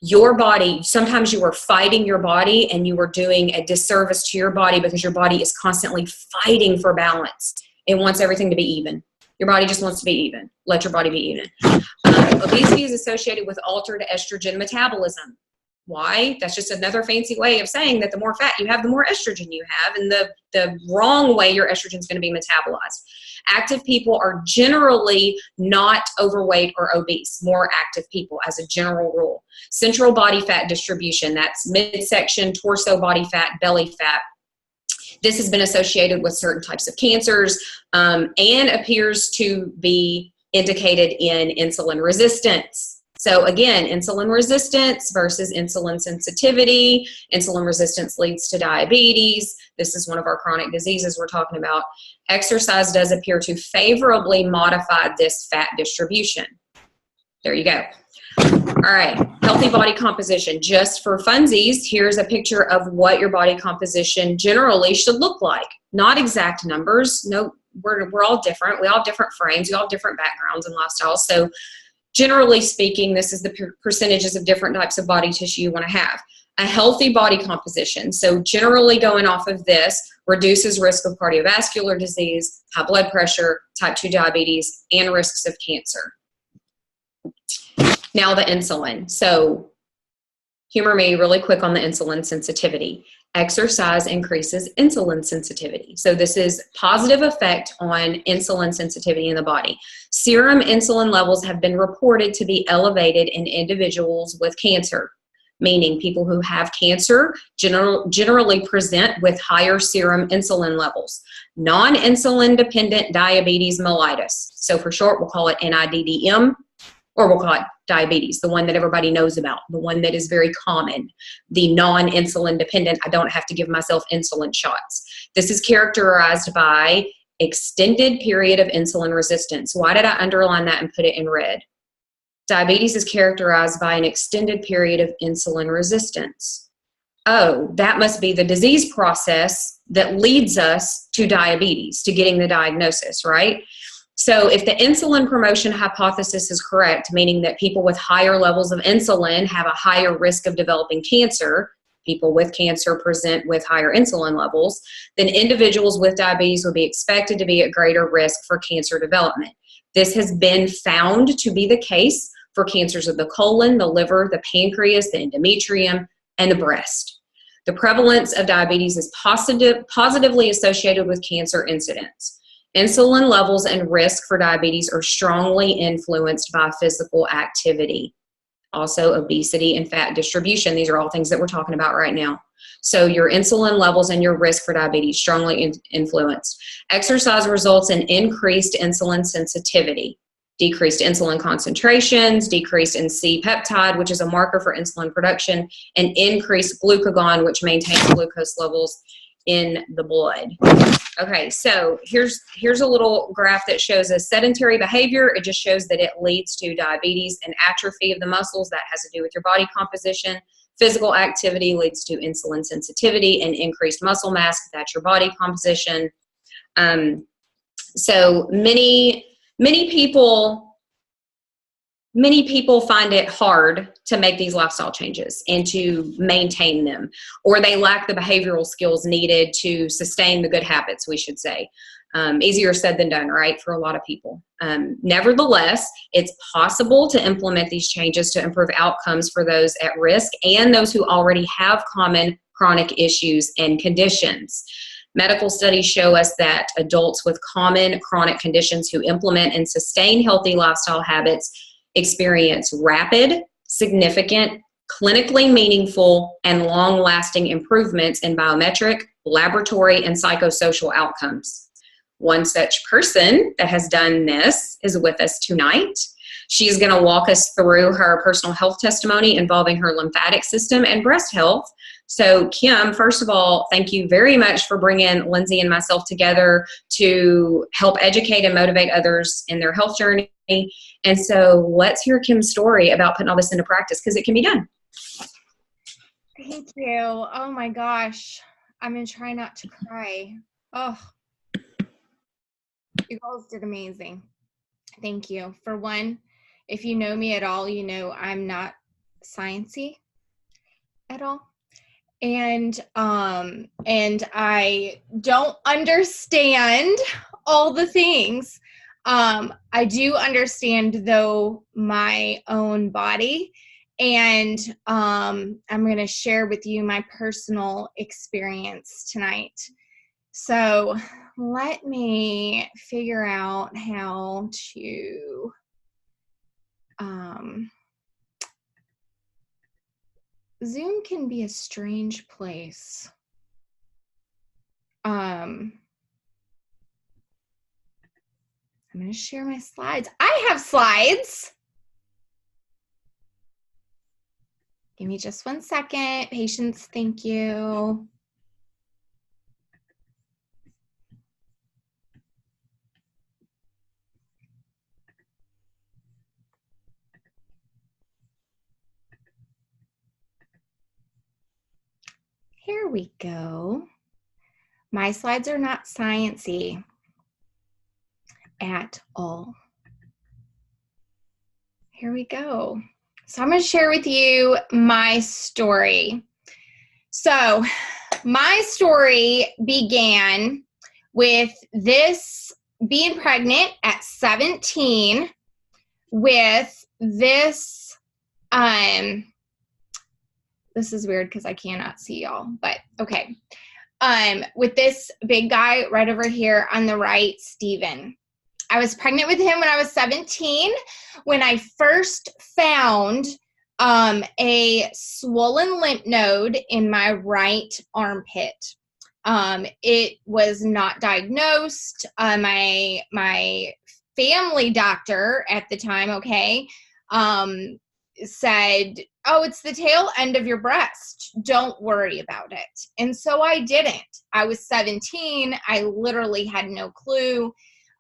your body, sometimes you are fighting your body and you are doing a disservice to your body because your body is constantly fighting for balance. It wants everything to be even. Your body just wants to be even. Let your body be even. Obesity is associated with altered estrogen metabolism. Why? That's just another fancy way of saying that the more fat you have, the more estrogen you have, and the wrong way your estrogen is going to be metabolized. Active people are generally not overweight or obese, more active people as a general rule. Central body fat distribution, that's midsection, torso body fat, belly fat. This has been associated with certain types of cancers and appears to be indicated in insulin resistance. So again, insulin resistance versus insulin sensitivity. Insulin resistance leads to diabetes. This is one of our chronic diseases we're talking about. Exercise does appear to favorably modify this fat distribution. There you go. All right, healthy body composition. Just for funsies, here's a picture of what your body composition generally should look like. Not exact numbers. No, we're all different. We all have different frames. We all have different backgrounds and lifestyles. So generally speaking, this is the percentages of different types of body tissue you want to have. A healthy body composition. So generally going off of this reduces risk of cardiovascular disease, high blood pressure, type 2 diabetes, and risks of cancer. Now the insulin. So humor me really quick on the insulin sensitivity. Exercise increases insulin sensitivity. So this is positive effect on insulin sensitivity in the body. Serum insulin levels have been reported to be elevated in individuals with cancer, meaning people who have cancer generally present with higher serum insulin levels. Non-insulin dependent diabetes mellitus. So for short, we'll call it NIDDM, or we'll call it diabetes, the one that everybody knows about, the one that is very common, the non-insulin dependent, I don't have to give myself insulin shots. This is characterized by extended period of insulin resistance. Why did I underline that and put it in red? Diabetes is characterized by an extended period of insulin resistance. Oh, that must be the disease process that leads us to diabetes, to getting the diagnosis, right? So if the insulin promotion hypothesis is correct, meaning that people with higher levels of insulin have a higher risk of developing cancer, people with cancer present with higher insulin levels, then individuals with diabetes will be expected to be at greater risk for cancer development. This has been found to be the case for cancers of the colon, the liver, the pancreas, the endometrium, and the breast. The prevalence of diabetes is positively associated with cancer incidence. Insulin levels and risk for diabetes are strongly influenced by physical activity. Also, obesity and fat distribution. These are all things that we're talking about right now. So your insulin levels and your risk for diabetes strongly influenced. Exercise results in increased insulin sensitivity, decreased insulin concentrations, decrease in C-peptide, which is a marker for insulin production, and increased glucagon, which maintains glucose levels in the blood. Okay, so here's a little graph that shows a sedentary behavior. It just shows that it leads to diabetes and atrophy of the muscles. That has to do with your body composition. Physical activity leads to insulin sensitivity and increased muscle mass. That's your body composition. So many people find it hard to make these lifestyle changes and to maintain them, or they lack the behavioral skills needed to sustain the good habits, we should say. Easier said than done, right, for a lot of people. Nevertheless, it's possible to implement these changes to improve outcomes for those at risk and those who already have common chronic issues and conditions. Medical studies show us that adults with common chronic conditions who implement and sustain healthy lifestyle habits experience rapid, significant, clinically meaningful, and long-lasting improvements in biometric, laboratory, and psychosocial outcomes. One such person that has done this is with us tonight. She's going to walk us through her personal health testimony involving her lymphatic system and breast health. So Kim, first of all, thank you very much for bringing Lindsey and myself together to help educate and motivate others in their health journey. And so let's hear Kim's story about putting all this into practice, because it can be done. Thank you. Oh my gosh. I'm going to try not to cry. Oh, you guys did amazing. Thank you. For one, if you know me at all, you know I'm not sciencey at all. And I don't understand all the things. I do understand, though, my own body, and I'm going to share with you my personal experience tonight. So let me figure out how to Zoom can be a strange place. I'm going to share my slides. I have slides. Give me just 1 second. Patience, thank you. Here we go. My slides are not sciencey at all. Here we go. So I'm going to share with you my story. So my story began with this being pregnant at 17 with this, this is weird because I cannot see y'all, but okay. With this big guy right over here on the right, Steven. I was pregnant with him when I was 17, when I first found a swollen lymph node in my right armpit. It was not diagnosed. My family doctor at the time, okay, said, oh, it's the tail end of your breast. Don't worry about it. And so I didn't. I was 17. I literally had no clue.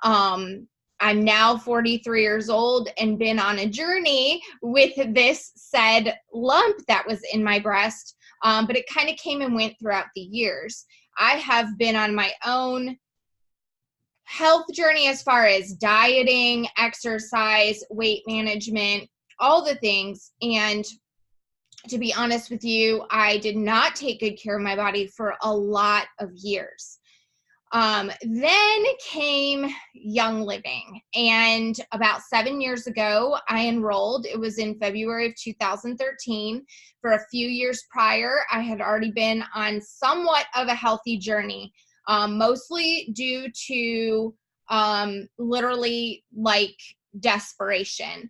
I'm now 43 years old and been on a journey with this said lump that was in my breast, but it kind of came and went throughout the years. I have been on my own health journey as far as dieting, exercise, weight management, all the things. And to be honest with you, I did not take good care of my body for a lot of years. Then came Young Living, and about 7 years ago, I enrolled. It was in February of 2013. For a few years prior, I had already been on somewhat of a healthy journey, mostly due to literally like desperation.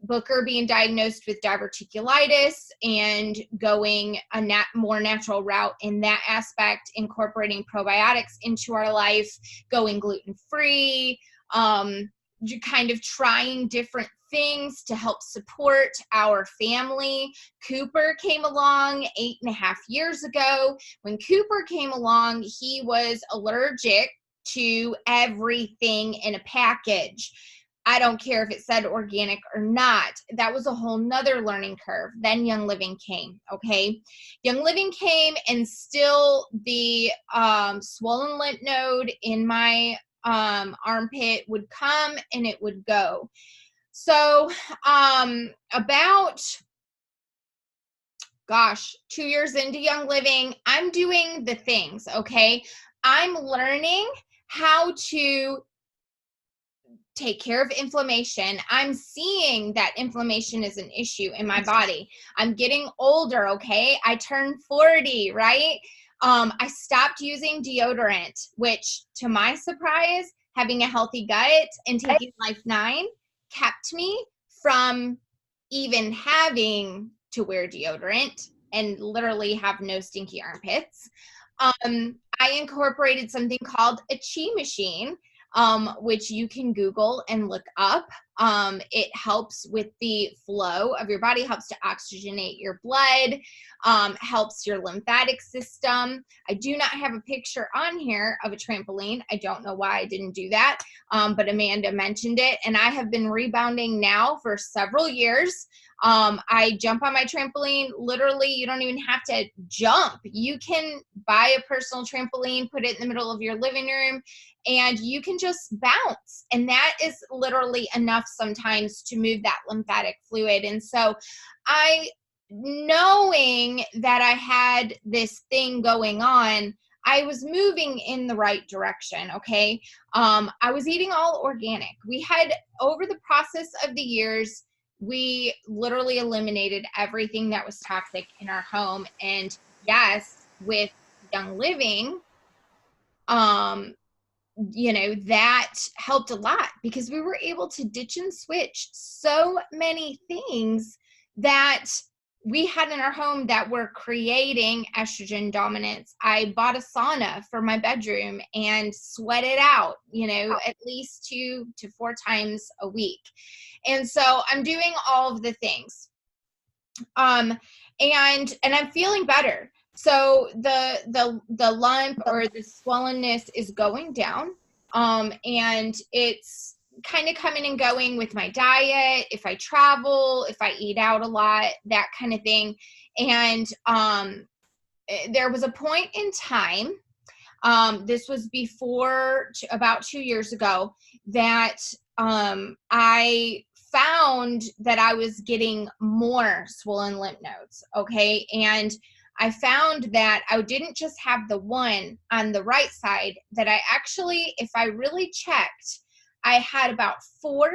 Booker being diagnosed with diverticulitis and going a more natural route in that aspect, incorporating probiotics into our life, going gluten-free, kind of trying different things to help support our family. Cooper came along 8.5 years ago. When Cooper came along, he was allergic to everything in a package. I don't care if it said organic or not. That was a whole nother learning curve. Then Young Living came, okay? Young Living came, and still the swollen lymph node in my armpit would come and it would go. So about, 2 years into Young Living, I'm doing the things, okay? I'm learning how to take care of inflammation. I'm seeing that inflammation is an issue in my body. I'm getting older, okay? I turned 40, right? I stopped using deodorant, which to my surprise, having a healthy gut and taking Life 9 kept me from even having to wear deodorant and literally have no stinky armpits. I incorporated something called a chi machine, which you can Google and look up. It helps with the flow of your body, helps to oxygenate your blood, helps your lymphatic system. I do not have a picture on here of a trampoline. I don't know why I didn't do that, but Amanda mentioned it, and I have been rebounding now for several years. I jump on my trampoline. Literally, you don't even have to jump. You can buy a personal trampoline, put it in the middle of your living room, and you can just bounce. And that is literally enough sometimes to move that lymphatic fluid. And so knowing that I had this thing going on, I was moving in the right direction, okay? I was eating all organic. We had, over the process of the years, we literally eliminated everything that was toxic in our home. And yes, with Young Living, that helped a lot because we were able to ditch and switch so many things that we had in our home that were creating estrogen dominance. I bought a sauna for my bedroom and sweat it out, at least 2 to 4 times a week. And so I'm doing all of the things. And I'm feeling better. So the lump or the swollenness is going down. And it's kind of coming and going with my diet, if I travel, if I eat out a lot, that kind of thing. And there was a point in time, this was before about 2 years ago, that I found that I was getting more swollen lymph nodes. Okay. And I found that I didn't just have the one on the right side, that I actually, if I really checked, I had about 4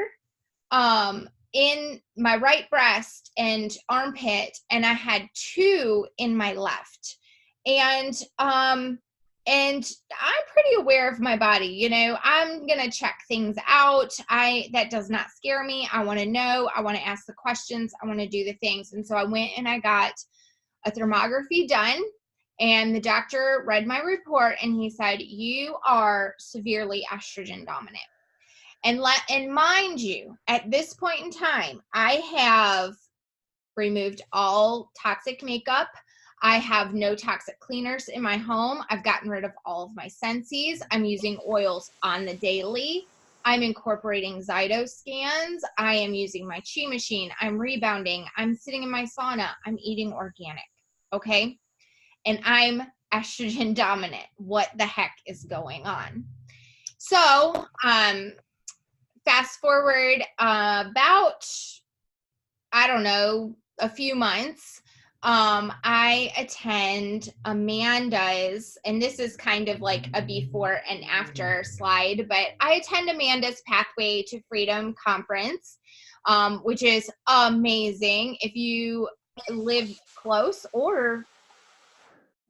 in my right breast and armpit, and I had 2 in my left. And I'm pretty aware of my body. I'm going to check things out. That does not scare me. I want to know. I want to ask the questions. I want to do the things. And so I went and I got a thermography done, and the doctor read my report and he said, you are severely estrogen dominant. And mind you, at this point in time, I have removed all toxic makeup. I have no toxic cleaners in my home. I've gotten rid of all of my Sensies. I'm using oils on the daily. I'm incorporating Zyto scans. I am using my Chi machine. I'm rebounding. I'm sitting in my sauna. I'm eating organic. Okay. And I'm estrogen dominant. What the heck is going on? So, fast forward about, I don't know, a few months, I attend Amanda's, and this is kind of like a before and after slide, but I attend Amanda's Pathway to Freedom conference, which is amazing. If you live close, or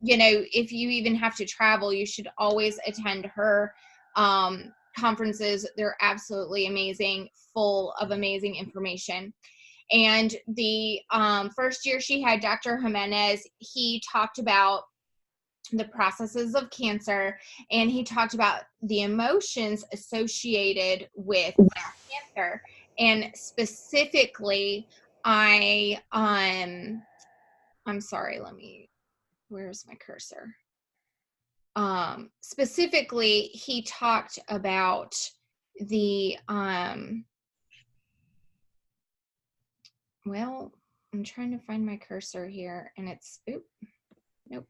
if you even have to travel, you should always attend her conferences. They're absolutely amazing, full of amazing information. And the first year she had Dr. Jimenez, he talked about the processes of cancer, and he talked about the emotions associated with cancer. And specifically, I'm sorry, where's my cursor? Specifically, he talked about the, well, I'm trying to find my cursor here, and it's, nope.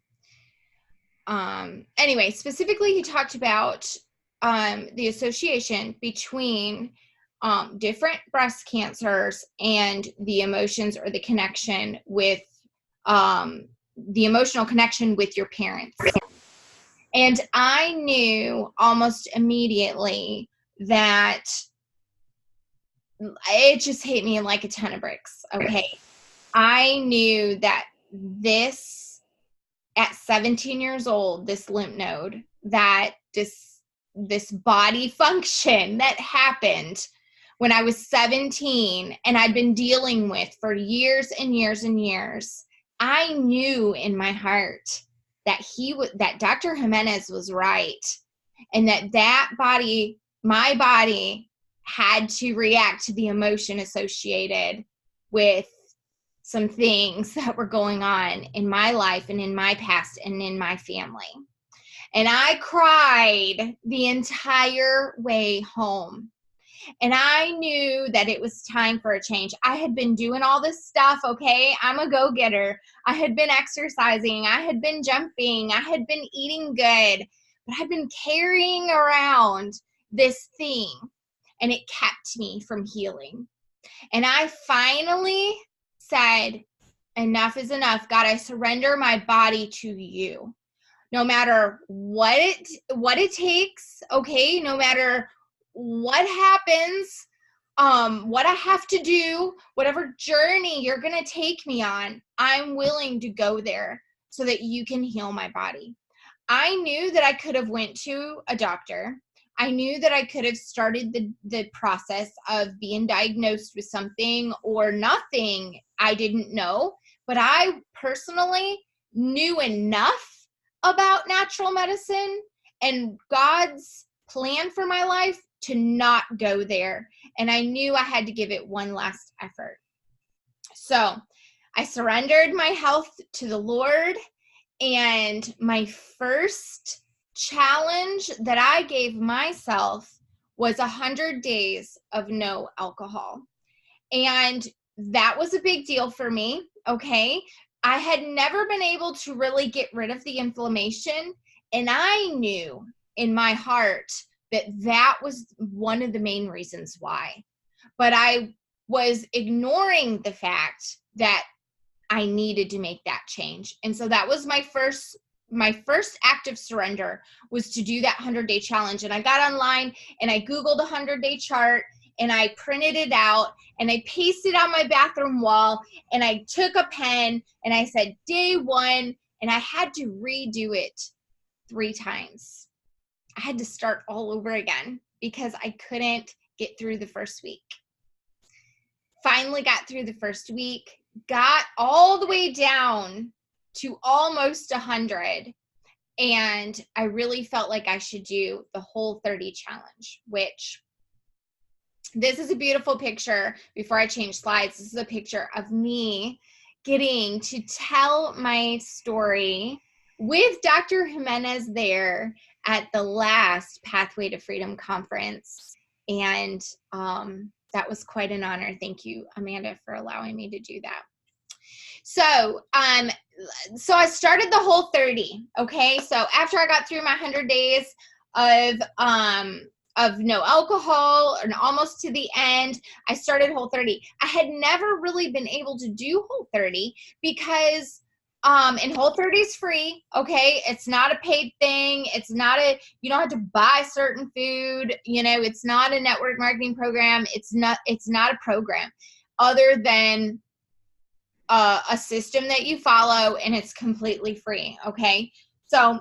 Anyway, specifically, he talked about the association between different breast cancers and the emotions, or the connection with, the emotional connection with your parents. And I knew almost immediately that it just hit me like a ton of bricks. Okay. I knew that this, at 17 years old, this lymph node, that this body function that happened when I was 17 and I'd been dealing with for years and years and years, I knew in my heart that that Dr. Jimenez was right, and that body, my body, had to react to the emotion associated with some things that were going on in my life and in my past and in my family. And I cried the entire way home. And I knew that it was time for a change. I had been doing all this stuff, okay? I'm a go-getter. I had been exercising. I had been jumping. I had been eating good. But I'd been carrying around this thing, and it kept me from healing. And I finally said, enough is enough. God, I surrender my body to you. No matter what it takes, okay? No matter what happens, what I have to do, whatever journey you're going to take me on, I'm willing to go there so that you can heal my body. I knew that I could have went to a doctor. I knew that I could have started the process of being diagnosed with something or nothing. I didn't know, but I personally knew enough about natural medicine and God's plan for my life to not go there. And I knew I had to give it one last effort. So I surrendered my health to the Lord, and my first challenge that I gave myself was 100 days of no alcohol. And that was a big deal for me, okay? I had never been able to really get rid of the inflammation, and I knew in my heart that that was one of the main reasons why. But I was ignoring the fact that I needed to make that change. And so that was my first act of surrender, was to do that 100-day challenge. And I got online and I Googled a 100-day chart and I printed it out and I pasted it on my bathroom wall, and I took a pen and I said day 1, and I had to redo it 3 times. I had to start all over again because I couldn't get through the first week. Finally got through the first week, got all the way down to almost 100, and I really felt like I should do the Whole30 challenge, which this is a beautiful picture. Before I change slides, this is a picture of me getting to tell my story with Dr. Jimenez there at the last Pathway to Freedom conference. And that was quite an honor. Thank you, Amanda, for allowing me to do that. So I started the Whole30. Okay. So after I got through my 100 days of no alcohol and almost to the end, I started Whole30. I had never really been able to do Whole30 because and Whole30 is free. Okay. It's not a paid thing. It's not you don't have to buy certain food. You know, it's not a network marketing program. It's not a program other than a system that you follow, and it's completely free. Okay. So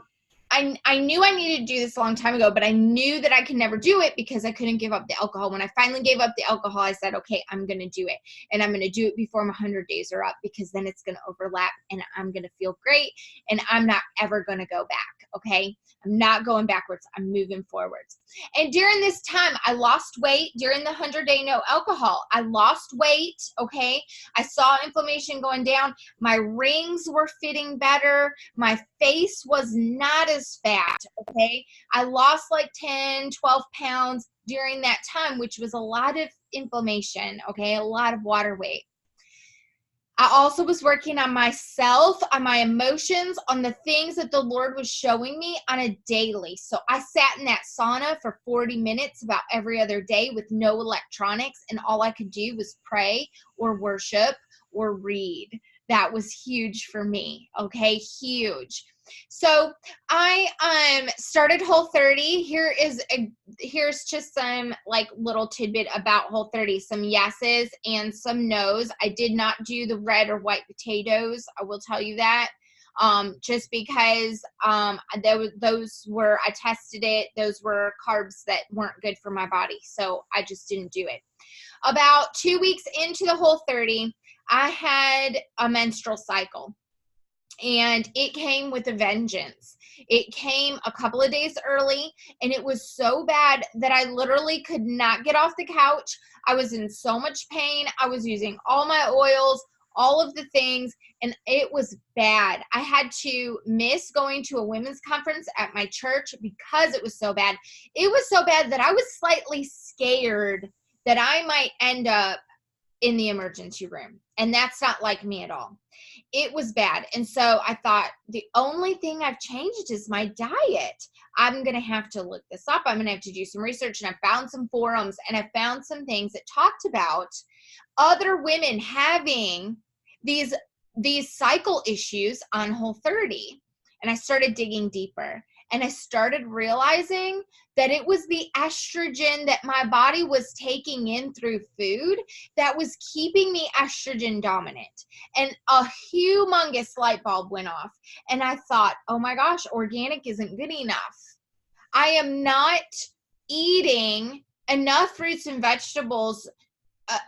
I knew I needed to do this a long time ago, but I knew that I could never do it because I couldn't give up the alcohol. When I finally gave up the alcohol, I said, okay, I'm going to do it. And I'm going to do it before my 100 days are up, because then it's going to overlap and I'm going to feel great. And I'm not ever going to go back. Okay. I'm not going backwards. I'm moving forwards. And during this time, I lost weight during the 100-day no alcohol. I lost weight. Okay. I saw inflammation going down. My rings were fitting better. My face was not as fat. Okay. I lost like 10, 12 pounds during that time, which was a lot of inflammation. Okay. A lot of water weight. I also was working on myself, on my emotions, on the things that the Lord was showing me on a daily. So I sat in that sauna for 40 minutes about every other day with no electronics, and all I could do was pray or worship or read. That was huge for me. Okay, huge. So I started Whole30. Here's just some like little tidbit about Whole30, some yeses and some nos. I did not do the red or white potatoes. I will tell you that. Just because those were, I tested it, those were carbs that weren't good for my body. So I just didn't do it. About 2 weeks into the Whole30, I had a menstrual cycle. And it came with a vengeance. It came a couple of days early, and it was so bad that I literally could not get off the couch. I was in so much pain. I was using all my oils, all of the things, and it was bad. I had to miss going to a women's conference at my church because it was so bad. It was so bad that I was slightly scared that I might end up in the emergency room. And that's not like me at all. It was bad. And so I thought, the only thing I've changed is my diet. I'm going to have to look this up. I'm going to have to do some research. And I found some forums, and I found some things that talked about other women having these cycle issues on Whole30. And I started digging deeper. And I started realizing that it was the estrogen that my body was taking in through food that was keeping me estrogen dominant. And a humongous light bulb went off. And I thought, oh my gosh, organic isn't good enough. I am not eating enough fruits and vegetables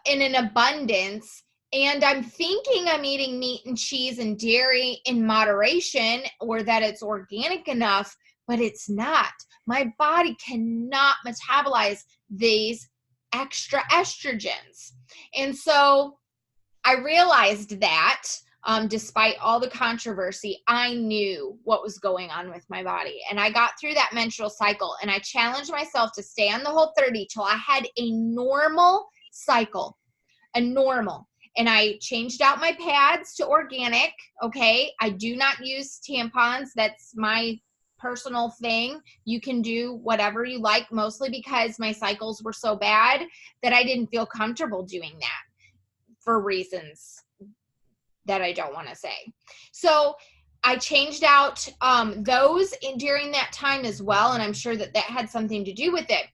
in an abundance, and I'm thinking I'm eating meat and cheese and dairy in moderation, or that it's organic enough, but it's not. My body cannot metabolize these extra estrogens. And so I realized that despite all the controversy, I knew what was going on with my body. And I got through that menstrual cycle, and I challenged myself to stay on the Whole30 till I had a normal cycle, a normal. And I changed out my pads to organic. Okay. I do not use tampons. That's my personal thing. You can do whatever you like, mostly because my cycles were so bad that I didn't feel comfortable doing that for reasons that I don't want to say. So I changed out those during that time as well. And I'm sure that that had something to do with it.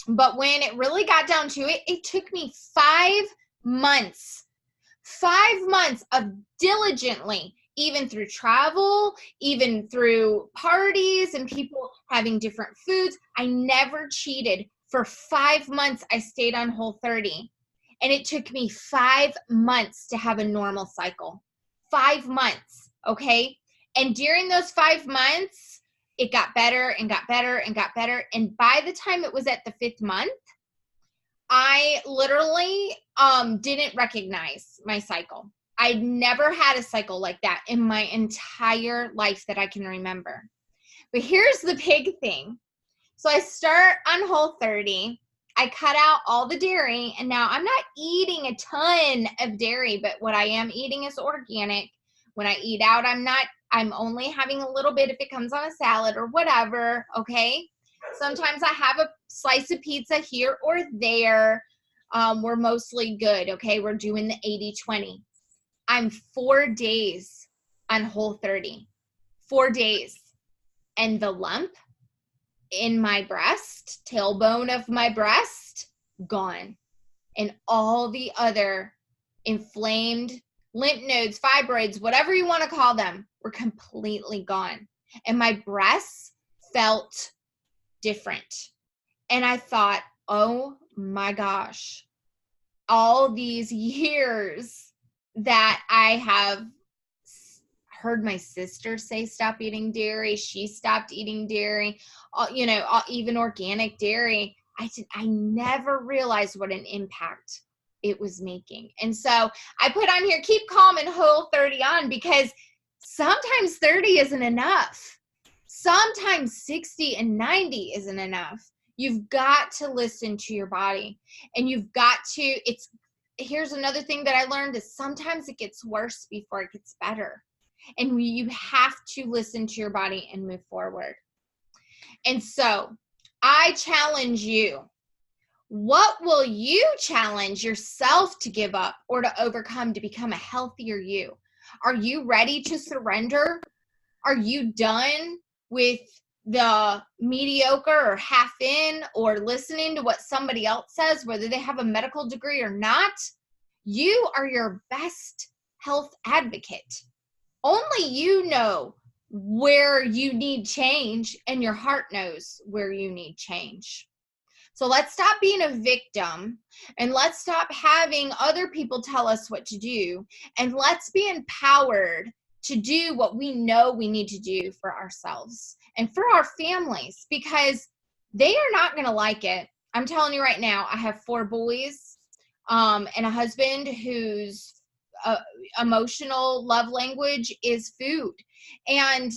But when it really got down to it, it took me 5 months of diligently, even through travel, even through parties and people having different foods. I never cheated. For 5 months, I stayed on Whole30. And it took me 5 months to have a normal cycle. 5 months, okay? And during those 5 months, it got better and got better and got better. And by the time it was at the 5th month, I literally didn't recognize my cycle. I'd never had a cycle like that in my entire life that I can remember. But here's the big thing. So I start on Whole30. I cut out all the dairy, and now I'm not eating a ton of dairy, but what I am eating is organic. When I eat out, I'm only having a little bit if it comes on a salad or whatever, okay? Sometimes I have a slice of pizza here or there. We're mostly good, okay? We're doing the 80-20. I'm 4 days on Whole30. 4 days. And the lump in my breast, tailbone of my breast, gone. And all the other inflamed lymph nodes, fibroids, whatever you want to call them, were completely gone. And my breasts felt different. And I thought, oh my gosh, all these years that I have heard my sister say stop eating dairy, she stopped eating dairy, even organic dairy, I never realized what an impact it was making. And so I put on here, keep calm and Whole30 on, because sometimes 30 isn't enough. Sometimes 60 and 90 isn't enough. You've got to listen to your body, and you've got to, here's another thing that I learned is sometimes it gets worse before it gets better. And you have to listen to your body and move forward. And so I challenge you. What will you challenge yourself to give up or to overcome to become a healthier you? Are you ready to surrender? Are you done with the mediocre or half in or listening to what somebody else says, whether they have a medical degree or not? You are your best health advocate. Only you know where you need change, and your heart knows where you need change. So let's stop being a victim, and let's stop having other people tell us what to do, and let's be empowered to do what we know we need to do for ourselves and for our families, because they are not going to like it. I'm telling you right now, I have 4 boys and a husband whose emotional love language is food. And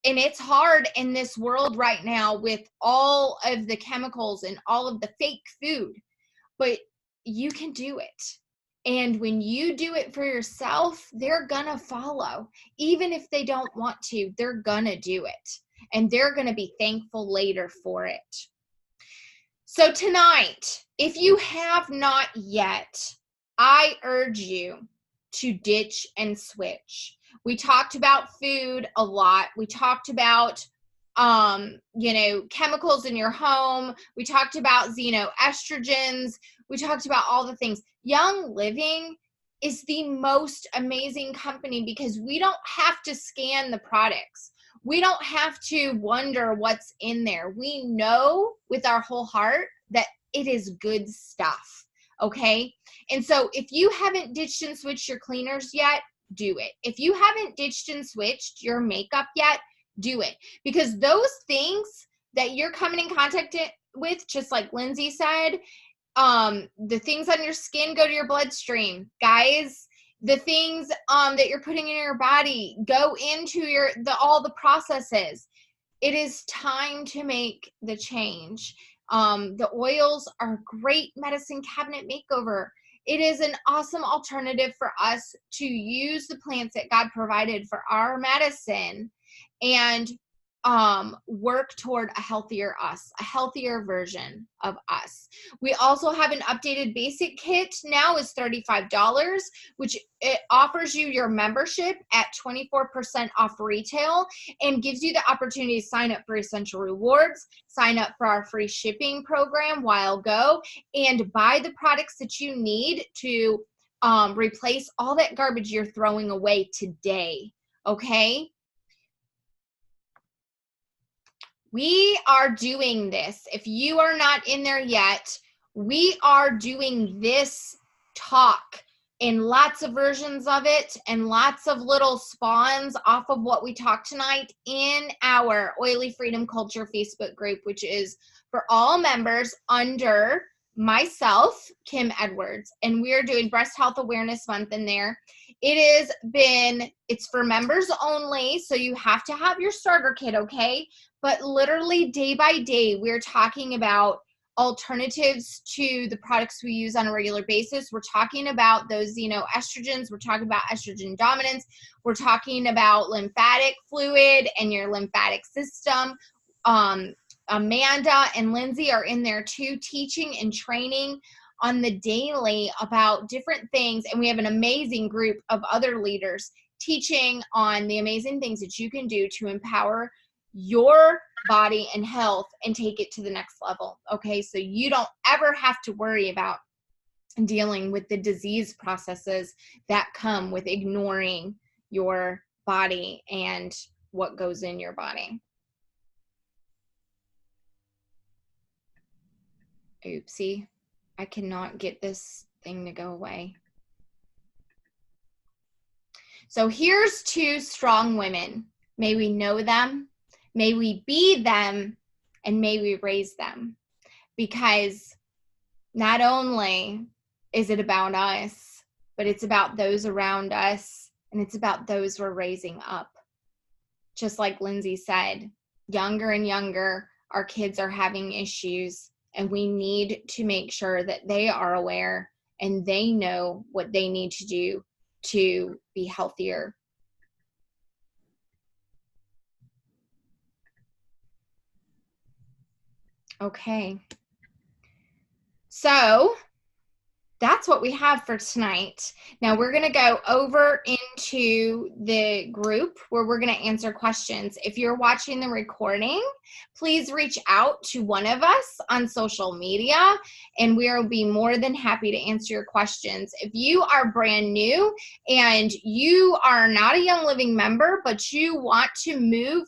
it's hard in this world right now with all of the chemicals and all of the fake food, but you can do it. And when you do it for yourself, they're gonna follow. Even if they don't want to, they're gonna do it. And they're gonna be thankful later for it. So tonight, if you have not yet, I urge you to ditch and switch. We talked about food a lot. We talked about, chemicals in your home. We talked about xenoestrogens. We talked about all the things. Young Living is the most amazing company because we don't have to scan the products. we don't have to wonder what's in there. We know with our whole heart that it is good stuff, okay? And so if you haven't ditched and switched your cleaners yet, do it. If you haven't ditched and switched your makeup yet, do it. Because those things that you're coming in contact with, just like Lindsey said, the things on your skin go to your bloodstream, guys. The things that you're putting in your body go into all the processes. It is time to make the change. The oils are a great medicine cabinet makeover. It is an awesome alternative for us to use the plants that God provided for our medicine and work toward a healthier us, a healthier version of us. We also have an updated basic kit now is $35, which it offers you your membership at 24% off retail and gives you the opportunity to sign up for Essential Rewards, sign up for our free shipping program while go, and buy the products that you need to replace all that garbage you're throwing away today, okay? We are doing this. If you are not in there yet, we are doing this talk in lots of versions of it and lots of little spawns off of what we talked tonight in our Oily Freedom Culture Facebook group, which is for all members under myself, Kim Edwards, and we are doing Breast Health Awareness Month in there. It's for members only, so you have to have your starter kit, okay? But literally day by day, we're talking about alternatives to the products we use on a regular basis. We're talking about those, estrogens. We're talking about estrogen dominance. We're talking about lymphatic fluid and your lymphatic system. Amanda and Lindsey are in there too, teaching and training on the daily about different things. And we have an amazing group of other leaders teaching on the amazing things that you can do to empower your body and health and take it to the next level. Okay, so you don't ever have to worry about dealing with the disease processes that come with ignoring your body and what goes in your body. Oopsie, I cannot get this thing to go away. So here's two strong women. May we know them, may we be them, and may we raise them. Because not only is it about us, but it's about those around us, and it's about those we're raising up. Just like Lindsey said, younger and younger, our kids are having issues, and we need to make sure that they are aware and they know what they need to do to be healthier. Okay. So that's what we have for tonight. Now we're going to go over into the group where we're going to answer questions. If you're watching the recording, please reach out to one of us on social media and we'll be more than happy to answer your questions. If you are brand new and you are not a Young Living member, but you want to move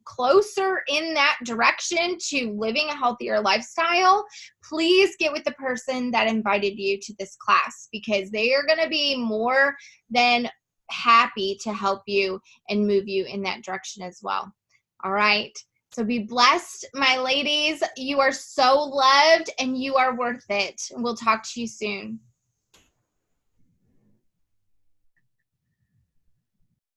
closer in that direction to living a healthier lifestyle, please get with the person that invited you to this class because they are going to be more than happy to help you and move you in that direction as well. All right. So be blessed, my ladies. You are so loved and you are worth it. We'll talk to you soon.